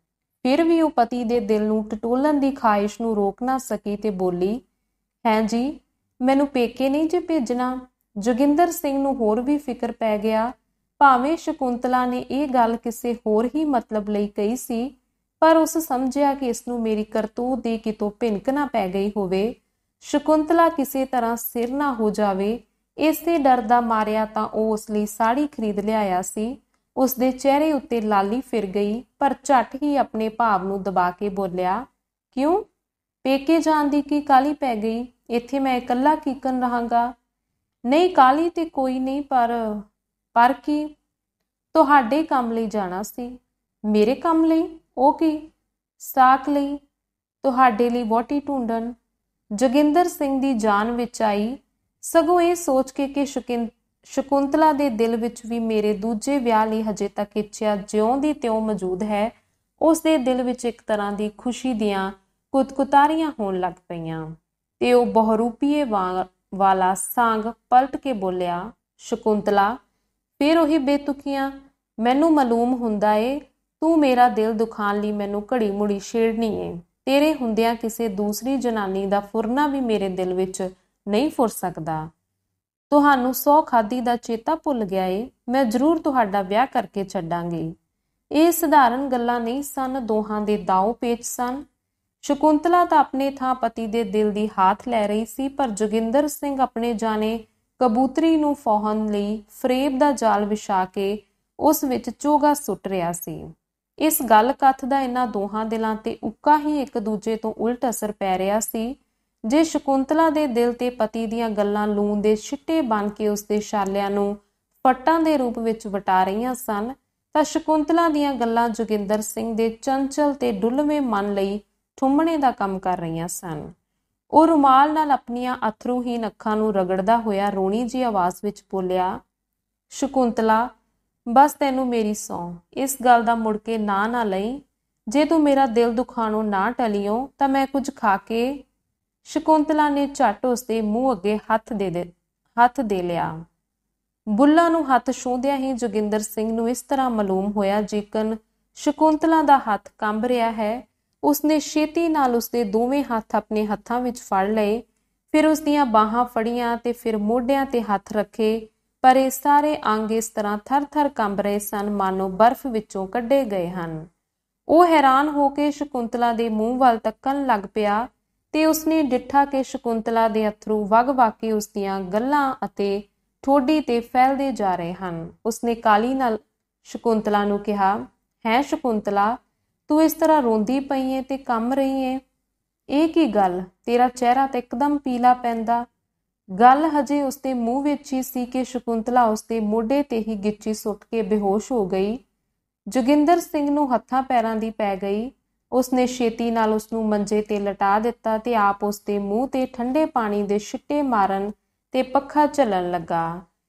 ਫਿਰ ਵੀ ਉਹ ਪਤੀ ਦੇ ਦਿਲ ਨੂੰ ਟਟੋਲਣ ਦੀ ਖਾਹਿਸ਼ ਨੂੰ ਰੋਕ ਨਾ ਸਕੀ ਤੇ ਬੋਲੀ, ਹੈਂ ਜੀ, ਮੈਨੂੰ ਪੇਕੇ ਨਹੀਂ ਜੇ ਭੇਜਣਾ? ਜੋਗਿੰਦਰ ਸਿੰਘ ਨੂੰ ਹੋਰ ਵੀ ਫਿਕਰ ਪੈ ਗਿਆ। ਭਾਵੇਂ ਸ਼ਕੁੰਤਲਾ ਨੇ ਇਹ ਗੱਲ ਕਿਸੇ ਹੋਰ ਹੀ ਮਤਲਬ ਲਈ ਕਹੀ ਸੀ, ਪਰ ਉਸ ਸਮਝਿਆ ਕਿ ਇਸ ਨੂੰ ਮੇਰੀ ਕਰਤੂਤ ਦੀ ਕਿਤੋਂ ਭਿਣਕ ਨਾ ਪੈ ਗਈ ਹੋਵੇ, ਸ਼ਕੁੰਤਲਾ ਕਿਸੇ ਤਰ੍ਹਾਂ ਸਿਰ ਨਾ ਹੋ ਜਾਵੇ, ਇਸੇ ਡਰ ਦਾ ਮਾਰਿਆ ਤਾਂ ਉਹ ਉਸ ਲਈ ਸਾੜੀ ਖਰੀਦ ਲਿਆਇਆ ਸੀ। ਉਸਦੇ ਚਿਹਰੇ ਉੱਤੇ ਲਾਲੀ ਫਿਰ ਗਈ, ਪਰ ਝੱਟ ਹੀ ਆਪਣੇ ਭਾਵ ਨੂੰ ਦਬਾ ਕੇ ਬੋਲਿਆ, ਕਿਉਂ? ਪੇਕੇ ਜਾਣ ਦੀ ਕੀ ਕਾਹਲੀ ਪੈ ਗਈ? ਇੱਥੇ ਮੈਂ ਇਕੱਲਾ ਕੀਕਨ ਰਹਾਂਗਾ। ਨਹੀਂ, ਕਾਹਲੀ ਤੇ ਕੋਈ ਨਹੀਂ, ਪਰ ਕੀ? ਤੁਹਾਡੇ ਕੰਮ ਲਈ ਜਾਣਾ ਸੀ। ਮੇਰੇ ਕੰਮ ਲਈ? ਉਹ ਕੀ? ਸਾਕ ਲਈ, ਤੁਹਾਡੇ ਲਈ ਵਹੁਟੀ ਢੂੰਡਣ। ਜੋਗਿੰਦਰ ਸਿੰਘ ਦੀ ਜਾਨ ਵਿੱਚ ਆਈ। ਸਗੋਂ ਇਹ ਸੋਚ ਕੇ ਕਿ ਸ਼ਕੁੰਤਲਾ ਦੇ ਦਿਲ ਵਿੱਚ ਵੀ ਮੇਰੇ ਦੂਜੇ ਵਿਆਹ ਲਈ ਹਜੇ ਤੱਕ ਇੱਛਾ ਜਿਉਂ ਦੀ ਤਿਉਂ ਮੌਜੂਦ ਹੈ, ਉਸ ਦੇ ਦਿਲ ਵਿੱਚ ਇੱਕ ਤਰ੍ਹਾਂ ਦੀ ਖੁਸ਼ੀ ਦੀਆਂ ਕੁਤਕੁਤਾਰੀਆਂ ਹੋਣ ਲੱਗ ਪਈਆਂ ਤੇ ਉਹ ਬਹੁਰੂਪੀਏ ਵਾਲਾ ਸਾਂਗ ਪਲਟ ਕੇ ਬੋਲਿਆ, ਸ਼ਕੁੰਤਲਾ, ਫਿਰ ਉਹੀ ਬੇਤੁਕੀਆਂ। ਮੈਨੂੰ ਮਾਲੂਮ ਹੁੰਦਾ ਏ ਤੂੰ ਮੇਰਾ ਦਿਲ ਦੁਖਾਉਣ ਲਈ ਮੈਨੂੰ ਘੜੀ ਮੁੜੀ ਛੇੜਨੀ ਏ। ਤੇਰੇ ਹੁੰਦਿਆਂ ਕਿਸੇ ਦੂਸਰੀ ਜਨਾਨੀ ਦਾ ਫੁਰਨਾ ਵੀ ਮੇਰੇ ਦਿਲ ਵਿੱਚ ਨਹੀਂ ਫੁਰ ਸਕਦਾ। ਤੁਹਾਨੂੰ 100 ਖਾਦੀ ਦਾ ਚੇਤਾ ਭੁੱਲ ਗਿਆ ਏ। ਮੈਂ ਜ਼ਰੂਰ ਤੁਹਾਡਾ ਵਿਆਹ ਕਰਕੇ ਛੱਡਾਂਗੀ। ਇਹ ਸਧਾਰਨ ਗੱਲਾਂ ਨਹੀਂ ਸਨ, ਦੋਹਾਂ ਦੇ ਦਾਅ ਪੇਚ ਸਨ। ਸ਼ਕੁੰਤਲਾ ਤਾਂ ਆਪਣੇ ਥਾਂ ਪਤੀ ਦੇ ਦਿਲ ਦੀ ਹਾਥ ਲੈ ਰਹੀ ਸੀ, ਪਰ ਜੋਗਿੰਦਰ ਸਿੰਘ ਆਪਣੇ ਜਾਣੇ ਕਬੂਤਰੀ ਨੂੰ ਫੌਹਣ ਲਈ ਫਰੇਬ ਦਾ ਜਾਲ ਵਿਛਾ ਕੇ ਉਸ ਵਿੱਚ ਚੋਗਾ ਸੁੱਟ ਰਿਹਾ ਸੀ। ਇਸ ਗੱਲ ਕਥ ਦਾ ਇਹਨਾਂ ਦੋਹਾਂ ਦਿਲਾਂ ਤੇ ਉੱਕਾ ਹੀ ਇੱਕ ਦੂਜੇ ਤੋਂ ਉਲਟ ਅਸਰ ਪੈ ਰਿਹਾ ਸੀ। ਜੇ ਸ਼ਕੁੰਤਲਾ ਦੇ ਦਿਲ ਤੇ ਪਤੀ ਦੀਆਂ ਗੱਲਾਂ ਲੂਣ ਦੇ ਛਿੱਟੇ ਬਣ ਕੇ ਉਸਦੇ ਛਾਲਿਆਂ ਨੂੰ ਫੱਟਾਂ ਦੇ ਰੂਪ ਵਿੱਚ ਵਟਾ ਰਹੀਆਂ ਸਨ, ਤਾਂ ਸ਼ਕੁੰਤਲਾ ਦੀਆਂ ਗੱਲਾਂ ਜੋਗਿੰਦਰ ਸਿੰਘ ਦੇ ਚੰਚਲ ਤੇ ਡੁੱਲਵੇਂ ਮਨ ਲਈ ਠੁੰਮਣੇ ਦਾ ਕੰਮ ਕਰ ਰਹੀਆਂ ਸਨ। ਉਹ ਰੁਮਾਲ ਨਾਲ ਆਪਣੀਆਂ ਅਥਰੂਹੀਨ ਅੱਖਾਂ ਨੂੰ ਰਗੜਦਾ ਹੋਇਆ ਰੋਣੀ ਜਿਹੀ ਆਵਾਜ਼ ਵਿੱਚ ਬੋਲਿਆ, ਸ਼ਕੁੰਤਲਾ, ਬਸ ਤੈਨੂੰ ਮੇਰੀ ਸਹੁੰ, ਇਸ ਗੱਲ ਦਾ ਮੁੜ ਕੇ ਨਾਂ ਨਾ ਲਈ। ਜੇ ਤੂੰ ਮੇਰਾ ਦਿਲ ਦੁਖਾਣੋਂ ਨਾ ਟਲੀਓ ਤਾਂ ਮੈਂ ਕੁਝ ਖਾ ਕੇ। ਸ਼ਕੁੰਤਲਾ ਨੇ ਝੱਟ ਉਸਦੇ ਮੂੰਹ ਅੱਗੇ ਹੱਥ ਦੇ ਲਿਆ। ਬੁੱਲਾਂ ਨੂੰ ਹੱਥ ਛੂੰਹਦਿਆਂ ਹੀ ਜੋਗਿੰਦਰ ਸਿੰਘ ਨੂੰ ਇਸ ਤਰ੍ਹਾਂ ਮਾਲੂਮ ਹੋਇਆ ਜਿਕਨ ਸ਼ਕੁੰਤਲਾ ਦਾ ਹੱਥ ਕੰਬ ਰਿਹਾ ਹੈ। ਉਸਨੇ ਛੇਤੀ ਨਾਲ ਉਸਦੇ ਦੋਵੇਂ ਹੱਥ ਆਪਣੇ ਹੱਥਾਂ ਵਿੱਚ ਫੜ ਲਏ, ਫਿਰ ਉਸਦੀਆਂ ਬਾਹਾਂ ਫੜੀਆਂ ਤੇ ਫਿਰ ਮੋਢਿਆਂ ਤੇ ਹੱਥ ਰੱਖੇ। ਪਰ ਇਹ ਸਾਰੇ ਅੰਗ ਇਸ ਤਰ੍ਹਾਂ ਥਰ-ਥਰ ਕੰਬ ਰਹੇ ਸਨ ਮਾਨੋ ਬਰਫ਼ ਵਿੱਚੋਂ ਕੱਢੇ ਗਏ ਹਨ। ਉਹ ਹੈਰਾਨ ਹੋ ਕੇ ਸ਼ਕੁੰਤਲਾ ਦੇ ਮੂੰਹ ਵੱਲ ਤੱਕਣ ਲੱਗ ਪਿਆ ਤੇ ਉਸਨੇ ਡਿੱਠਾ ਕਿ ਸ਼ਕੁੰਤਲਾ ਦੇ ਅੱਥਰੂ ਵਗ-ਵਗ ਕੇ ਉਸਦੀਆਂ ਗੱਲ੍ਹਾਂ ਅਤੇ ਠੋਡੀ ਤੇ ਫੈਲਦੇ ਜਾ ਰਹੇ ਹਨ। ਉਸਨੇ ਕਾਹਲੀ ਨਾਲ ਸ਼ਕੁੰਤਲਾ ਨੂੰ ਕਿਹਾ, ਹੈ ਸ਼ਕੁੰਤਲਾ, ਤੂੰ ਇਸ ਤਰ੍ਹਾਂ ਰੋਂਦੀ ਪਈ ਏ ਤੇ ਕੰਬ ਰਹੀ ਏ। ਇਹ ਕੀ ਗੱਲ, ਤੇਰਾ ਚਿਹਰਾ ਤਾਂ ਇੱਕਦਮ ਪੀਲਾ ਪੈਂਦਾ। ਗੱਲ ਹਜੇ ਉਸਦੇ ਮੂੰਹ ਵਿੱਚ ਹੀ ਸੀ ਕਿ ਸ਼ਕੁੰਤਲਾ ਉਸਦੇ ਮੋਢੇ ਤੇ ਹੀ ਗਿੱਚੀ ਸੁੱਟ ਕੇ ਬੇਹੋਸ਼ ਹੋ ਗਈ। ਜੋਗਿੰਦਰ ਸਿੰਘ ਨੂੰ ਹੱਥਾਂ ਪੈਰਾਂ ਦੀ ਪੈ ਗਈ। ਉਸਨੇ ਛੇਤੀ ਨਾਲ ਉਸਨੂੰ ਮੰਜੇ ਤੇ ਲਟਾ ਦਿੱਤਾ ਤੇ ਆਪ ਉਸਦੇ ਮੂੰਹ ਤੇ ਠੰਡੇ ਪਾਣੀ ਦੇ ਛਿੱਟੇ ਮਾਰਨ ਤੇ ਪੱਖਾ ਝੱਲਣ ਲੱਗਾ।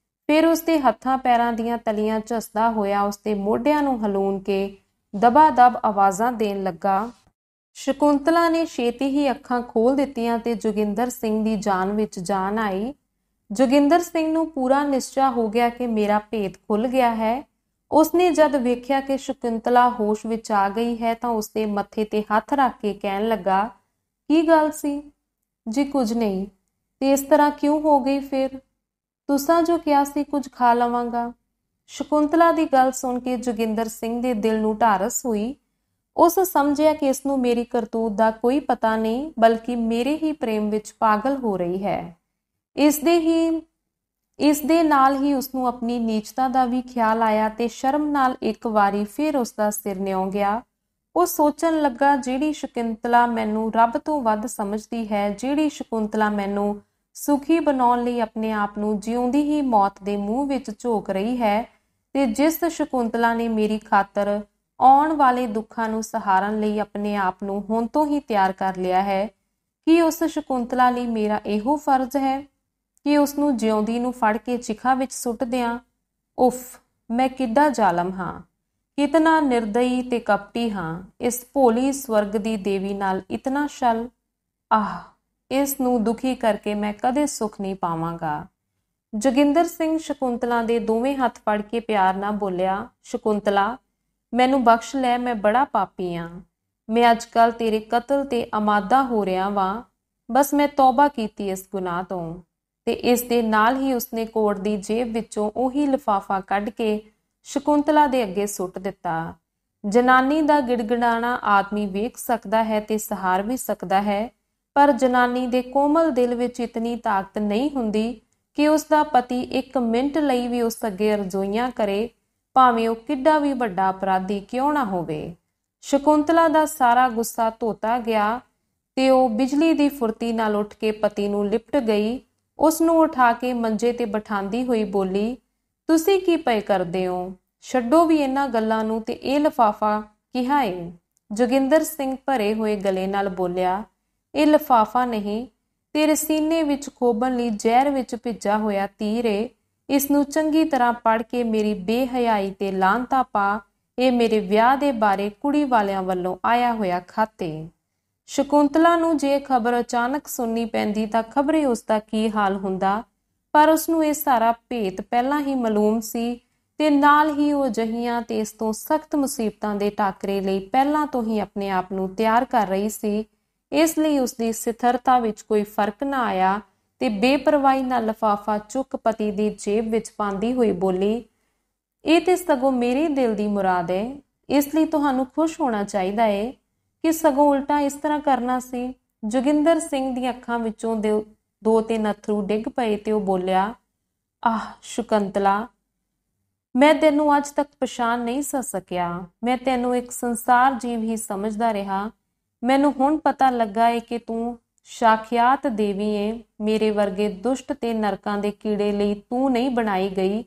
ਫਿਰ ਉਸਦੇ ਹੱਥਾਂ ਪੈਰਾਂ ਦੀਆਂ ਤਲੀਆਂ ਝੱਸਦਾ ਹੋਇਆ ਉਸਦੇ ਮੋਢਿਆਂ ਨੂੰ ਹਲੂਣ ਕੇ ਦਬਾ-ਦਬ ਆਵਾਜ਼ਾਂ ਦੇਣ ਲੱਗਾ। ਸ਼ਕੁੰਤਲਾ ਨੇ ਛੇਤੀ ਹੀ ਅੱਖਾਂ ਖੋਲ੍ਹ ਦਿੱਤੀਆਂ ਤੇ ਜੋਗਿੰਦਰ ਸਿੰਘ ਦੀ ਜਾਨ ਵਿੱਚ ਜਾਨ ਆਈ। ਜੋਗਿੰਦਰ ਸਿੰਘ ਨੂੰ ਪੂਰਾ ਨਿਸ਼ਚਾ ਹੋ ਗਿਆ ਕਿ ਮੇਰਾ ਭੇਤ ਖੁੱਲ੍ਹ ਗਿਆ ਹੈ। ਉਸਨੇ ਜਦ ਵੇਖਿਆ ਕਿ ਸ਼ਕੁੰਤਲਾ ਹੋਸ਼ ਵਿੱਚ ਆ ਗਈ ਹੈ ਤਾਂ ਉਸਦੇ ਮੱਥੇ ਤੇ ਹੱਥ ਰੱਖ ਕੇ ਕਹਿਣ ਲੱਗਾ, ਕੀ ਗੱਲ ਸੀ? ਜੀ ਕੁਝ ਨਹੀਂ। ਤੇ ਇਸ ਤਰ੍ਹਾਂ ਕਿਉਂ ਹੋ ਗਈ ਫਿਰ? ਤੁਸਾਂ ਜੋ ਕਿਹਾ ਸੀ ਕੁਝ ਖਾ ਲਵਾਂਗਾ। ਸ਼ਕੁੰਤਲਾ ਦੀ ਗੱਲ ਸੁਣ ਕੇ ਜੋਗਿੰਦਰ ਸਿੰਘ ਦੇ ਦਿਲ ਨੂੰ ਢਾਰਸ ਹੋਈ। ਉਸ ਸਮਝਿਆ ਕਿ ਇਸਨੂੰ ਮੇਰੀ ਕਰਤੂਤ ਦਾ ਕੋਈ ਪਤਾ ਨਹੀਂ, ਬਲਕਿ ਮੇਰੇ ਹੀ ਪ੍ਰੇਮ ਵਿੱਚ ਪਾਗਲ ਹੋ ਰਹੀ ਹੈ। ਇਸ ਦੇ ਨਾਲ ਹੀ ਉਸਨੂੰ ਆਪਣੀ ਨੀਚਤਾ ਦਾ ਵੀ ਖਿਆਲ ਆਇਆ ਤੇ ਸ਼ਰਮ ਨਾਲ ਇੱਕ ਵਾਰੀ ਫਿਰ ਉਸਦਾ ਸਿਰ ਨਿਉ ਗਿਆ। ਉਹ ਸੋਚਣ ਲੱਗਾ, ਜਿਹੜੀ ਸ਼ਕੁੰਤਲਾ ਮੈਨੂੰ ਰੱਬ ਤੋਂ ਵੱਧ ਸਮਝਦੀ ਹੈ, ਜਿਹੜੀ ਸ਼ਕੁੰਤਲਾ ਮੈਨੂੰ ਸੁਖੀ ਬਣਾਉਣ ਲਈ ਆਪਣੇ ਆਪ ਨੂੰ ਜਿਉਂਦੀ ਹੀ ਮੌਤ ਦੇ ਮੂੰਹ ਵਿੱਚ ਝੋਕ ਰਹੀ ਹੈ, ਤੇ ਜਿਸ ਸ਼ਕੁੰਤਲਾ ਨੇ ਮੇਰੀ ਖਾਤਰ ਆਉਣ ਵਾਲੇ ਦੁੱਖਾਂ ਨੂੰ ਸਹਾਰਨ ਲਈ ਆਪਣੇ ਆਪ ਨੂੰ ਹੁਣ ਤੋਂ ਹੀ ਤਿਆਰ ਕਰ ਲਿਆ ਹੈ, ਕੀ ਉਸ ਸ਼ਕੁੰਤਲਾ ਲਈ ਮੇਰਾ ਇਹੋ ਫਰਜ਼ ਹੈ ਕਿ ਉਸਨੂੰ ਜਿਉਂਦੀ ਨੂੰ ਫੜ ਕੇ ਚਿਖਾ ਵਿੱਚ ਸੁੱਟ ਦਿਆਂ? ਉਫ, ਮੈਂ ਕਿੱਡਾ ਜ਼ਾਲਮ ਹਾਂ, ਕਿਤਨਾ ਨਿਰਦਈ ਤੇ ਕਪਟੀ ਹਾਂ। ਇਸ ਭੋਲੀ ਸਵਰਗ ਦੀ ਦੇਵੀ ਨਾਲ ਇਤਨਾ ਛਲ। ਆਹ, ਇਸ ਨੂੰ ਦੁਖੀ ਕਰਕੇ ਮੈਂ ਕਦੇ ਸੁੱਖ ਨਹੀਂ ਪਾਵਾਂਗਾ। ਜੋਗਿੰਦਰ ਸਿੰਘ ਸ਼ਕੁੰਤਲਾ ਦੇ ਦੋਵੇਂ ਹੱਥ ਫੜ ਕੇ ਪਿਆਰ ਨਾਲ ਬੋਲਿਆ, ਸ਼ਕੁੰਤਲਾ, ਮੈਨੂੰ ਬਖਸ਼ ਲੈ, ਮੈਂ ਬੜਾ ਪਾਪੀ ਹਾਂ। ਮੈਂ ਅੱਜ ਕੱਲ੍ਹ ਤੇਰੇ ਕਤਲ ਤੇ ਆਮਾਦਾ ਹੋ ਰਿਹਾ ਵਾਂ। ਬਸ ਮੈਂ ਤੌਬਾ ਕੀਤੀ ਇਸ ਗੁਨਾਹ ਤੋਂ। ਤੇ ਇਸ ਦੇ ਨਾਲ ਹੀ ਉਸਨੇ ਕੋਟ ਦੀ ਜੇਬ ਵਿੱਚੋਂ ਉਹੀ ਲਿਫਾਫਾ ਕੱਢ ਕੇ ਸ਼ਕੁੰਤਲਾ ਦੇ ਅੱਗੇ ਸੁੱਟ ਦਿੱਤਾ। ਜਨਾਨੀ ਦਾ ਗਿੜਗਿੜਾਣਾ ਆਦਮੀ ਵੇਖ ਸਕਦਾ ਹੈ ਤੇ ਸਹਾਰ ਵੀ ਸਕਦਾ ਹੈ, ਪਰ ਜਨਾਨੀ ਦੇ ਕੋਮਲ ਦਿਲ ਵਿੱਚ ਇਤਨੀ ਤਾਕਤ ਨਹੀਂ ਹੁੰਦੀ ਕਿ ਉਸਦਾ ਪਤੀ ਇੱਕ ਮਿੰਟ ਲਈ ਵੀ ਉਸ ਅੱਗੇ ਰਜੋਈਆਂ ਕਰੇ, ਭਾਵੇਂ ਉਹ ਕਿੱਡਾ ਵੀ ਵੱਡਾ ਅਪਰਾਧੀ ਕਿਉਂ ਨਾ ਹੋਵੇ। ਸ਼ਕੁੰਤਲਾ ਦਾ ਸਾਰਾ ਗੁੱਸਾ ਧੋਤਾ ਗਿਆ ਤੇ ਉਹ ਬਿਜਲੀ ਦੀ ਫੁਰਤੀ ਨਾਲ ਉੱਠ ਕੇ ਪਤੀ ਨੂੰ ਲਿਪਟ ਗਈ। ਉਸ ਨੂੰ ਉਠਾ ਕੇ ਮੰਜੇ ਤੇ ਬਿਠਾਉਂਦੀ ਹੋਈ ਬੋਲੀ, ਤੁਸੀਂ ਕੀ ਪਏ ਕਰਦੇ ਹੋ? ਛੱਡੋ ਵੀ ਇਹਨਾਂ ਗੱਲਾਂ ਨੂੰ ਤੇ ਇਹ ਲਿਫਾਫਾ ਕਿਹਾ ਏ? ਜੋਗਿੰਦਰ ਸਿੰਘ ਭਰੇ ਹੋਏ ਗਲੇ ਨਾਲ ਬੋਲਿਆ, ਇਹ ਲਿਫਾਫਾ ਨਹੀਂ, ਤੇਰੇ ਸੀਨੇ ਵਿੱਚ ਖੋਬਣ ਲਈ ਜ਼ਹਿਰ ਵਿੱਚ ਭਿੱਜਾ ਹੋਇਆ ਤੀਰ ਏ। ਇਸ ਨੂੰ ਚੰਗੀ ਤਰ੍ਹਾਂ ਪੜ੍ਹ ਕੇ ਮੇਰੀ ਬੇਹਯਾਈ ਤੇ ਲਾਹਨਤਾਂ ਪਾ। ਇਹ ਮੇਰੇ ਵਿਆਹ ਦੇ ਬਾਰੇ ਕੁੜੀ ਵਾਲਿਆਂ ਵੱਲੋਂ ਆਇਆ ਹੋਇਆ ਖੱਤ ਏ। ਸ਼ਕੁੰਤਲਾ ਨੂੰ ਜੇ ਖਬਰ ਅਚਾਨਕ ਸੁਣਨੀ ਪੈਂਦੀ ਤਾਂ ਖਬਰੇ ਉਸਦਾ ਕੀ ਹਾਲ ਹੁੰਦਾ, ਪਰ ਉਸਨੂੰ ਇਹ ਸਾਰਾ ਭੇਤ ਪਹਿਲਾਂ ਹੀ ਮਾਲੂਮ ਸੀ ਤੇ ਨਾਲ ਹੀ ਉਹ ਅਜਿਹੀਆਂ ਤੇ ਇਸ ਤੋਂ ਸਖਤ ਮੁਸੀਬਤਾਂ ਦੇ ਟਾਕਰੇ ਲਈ ਪਹਿਲਾਂ ਤੋਂ ਹੀ ਆਪਣੇ ਆਪ ਨੂੰ ਤਿਆਰ ਕਰ ਰਹੀ ਸੀ। ਇਸ ਲਈ ਉਸਦੀ ਸਥਿਰਤਾ ਵਿੱਚ ਕੋਈ ਫਰਕ ਨਾ ਆਇਆ ਤੇ ਬੇਪਰਵਾਹੀ ਨਾਲ ਲਿਫਾਫਾ ਚੁੱਕ ਪਤੀ ਦੀ ਜੇਬ ਵਿੱਚ ਪਾਉਂਦੀ ਹੋਈ ਬੋਲੀ, ਇਹ ਤੇ ਸਗੋਂ ਮੇਰੇ ਦਿਲ ਦੀ ਮੁਰਾਦ ਹੈ। ਇਸ ਲਈ ਤੁਹਾਨੂੰ ਖੁਸ਼ ਹੋਣਾ ਚਾਹੀਦਾ ਏ ਕਿ ਸਗੋਂ ਉਲਟਾ ਇਸ ਤਰ੍ਹਾਂ ਕਰਨਾ ਸੀ। ਜੋਗਿੰਦਰ ਸਿੰਘ ਦੀਆਂ ਅੱਖਾਂ ਵਿੱਚੋਂ ਦੋ ਤਿੰਨ ਅੱਥਰੂ ਡਿੱਗ ਪਏ ਤੇ ਉਹ ਬੋਲਿਆ, ਆਹ ਸ਼ਕੁੰਤਲਾ, ਮੈਂ ਤੈਨੂੰ ਅੱਜ ਤੱਕ ਪਛਾਣ ਨਹੀਂ ਸਕਿਆ। ਮੈਂ ਤੈਨੂੰ ਇੱਕ ਸੰਸਾਰ ਜੀਵ ਹੀ ਸਮਝਦਾ ਰਿਹਾ। ਮੈਨੂੰ ਹੁਣ ਪਤਾ ਲੱਗਾ ਏ ਕਿ ਤੂੰ ਸਾਖਿਆਤ ਦੇਵੀ ਏ। ਮੇਰੇ ਵਰਗੇ ਦੁਸ਼ਟ ਤੇ ਨਰਕਾਂ ਦੇ ਕੀੜੇ ਲਈ ਤੂੰ ਨਹੀਂ ਬਣਾਈ ਗਈ।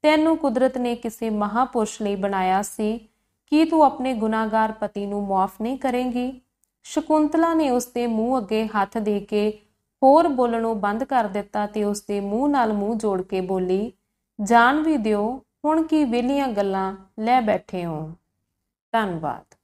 ਤੈਨੂੰ ਕੁਦਰਤ ਨੇ ਕਿਸੇ ਮਹਾਪੁਰਸ਼ ਲਈ ਬਣਾਇਆ ਸੀ। ਕੀ ਤੂੰ ਆਪਣੇ ਗੁਨਾਹਗਾਰ ਪਤੀ ਨੂੰ ਮੁਆਫ ਨਹੀਂ ਕਰੇਂਗੀ? ਸ਼ਕੁੰਤਲਾ ਨੇ ਉਸਦੇ ਮੂੰਹ ਅੱਗੇ ਹੱਥ ਦੇ ਕੇ ਹੋਰ ਬੋਲਣੋਂ ਬੰਦ ਕਰ ਦਿੱਤਾ ਤੇ ਉਸਦੇ ਮੂੰਹ ਨਾਲ ਮੂੰਹ ਜੋੜ ਕੇ ਬੋਲੀ, ਜਾਣ ਵੀ ਦਿਓ, ਹੁਣ ਕੀ ਵਿਹਲੀਆਂ ਗੱਲਾਂ ਲੈ ਬੈਠੇ ਹੋ। ਧੰਨਵਾਦ।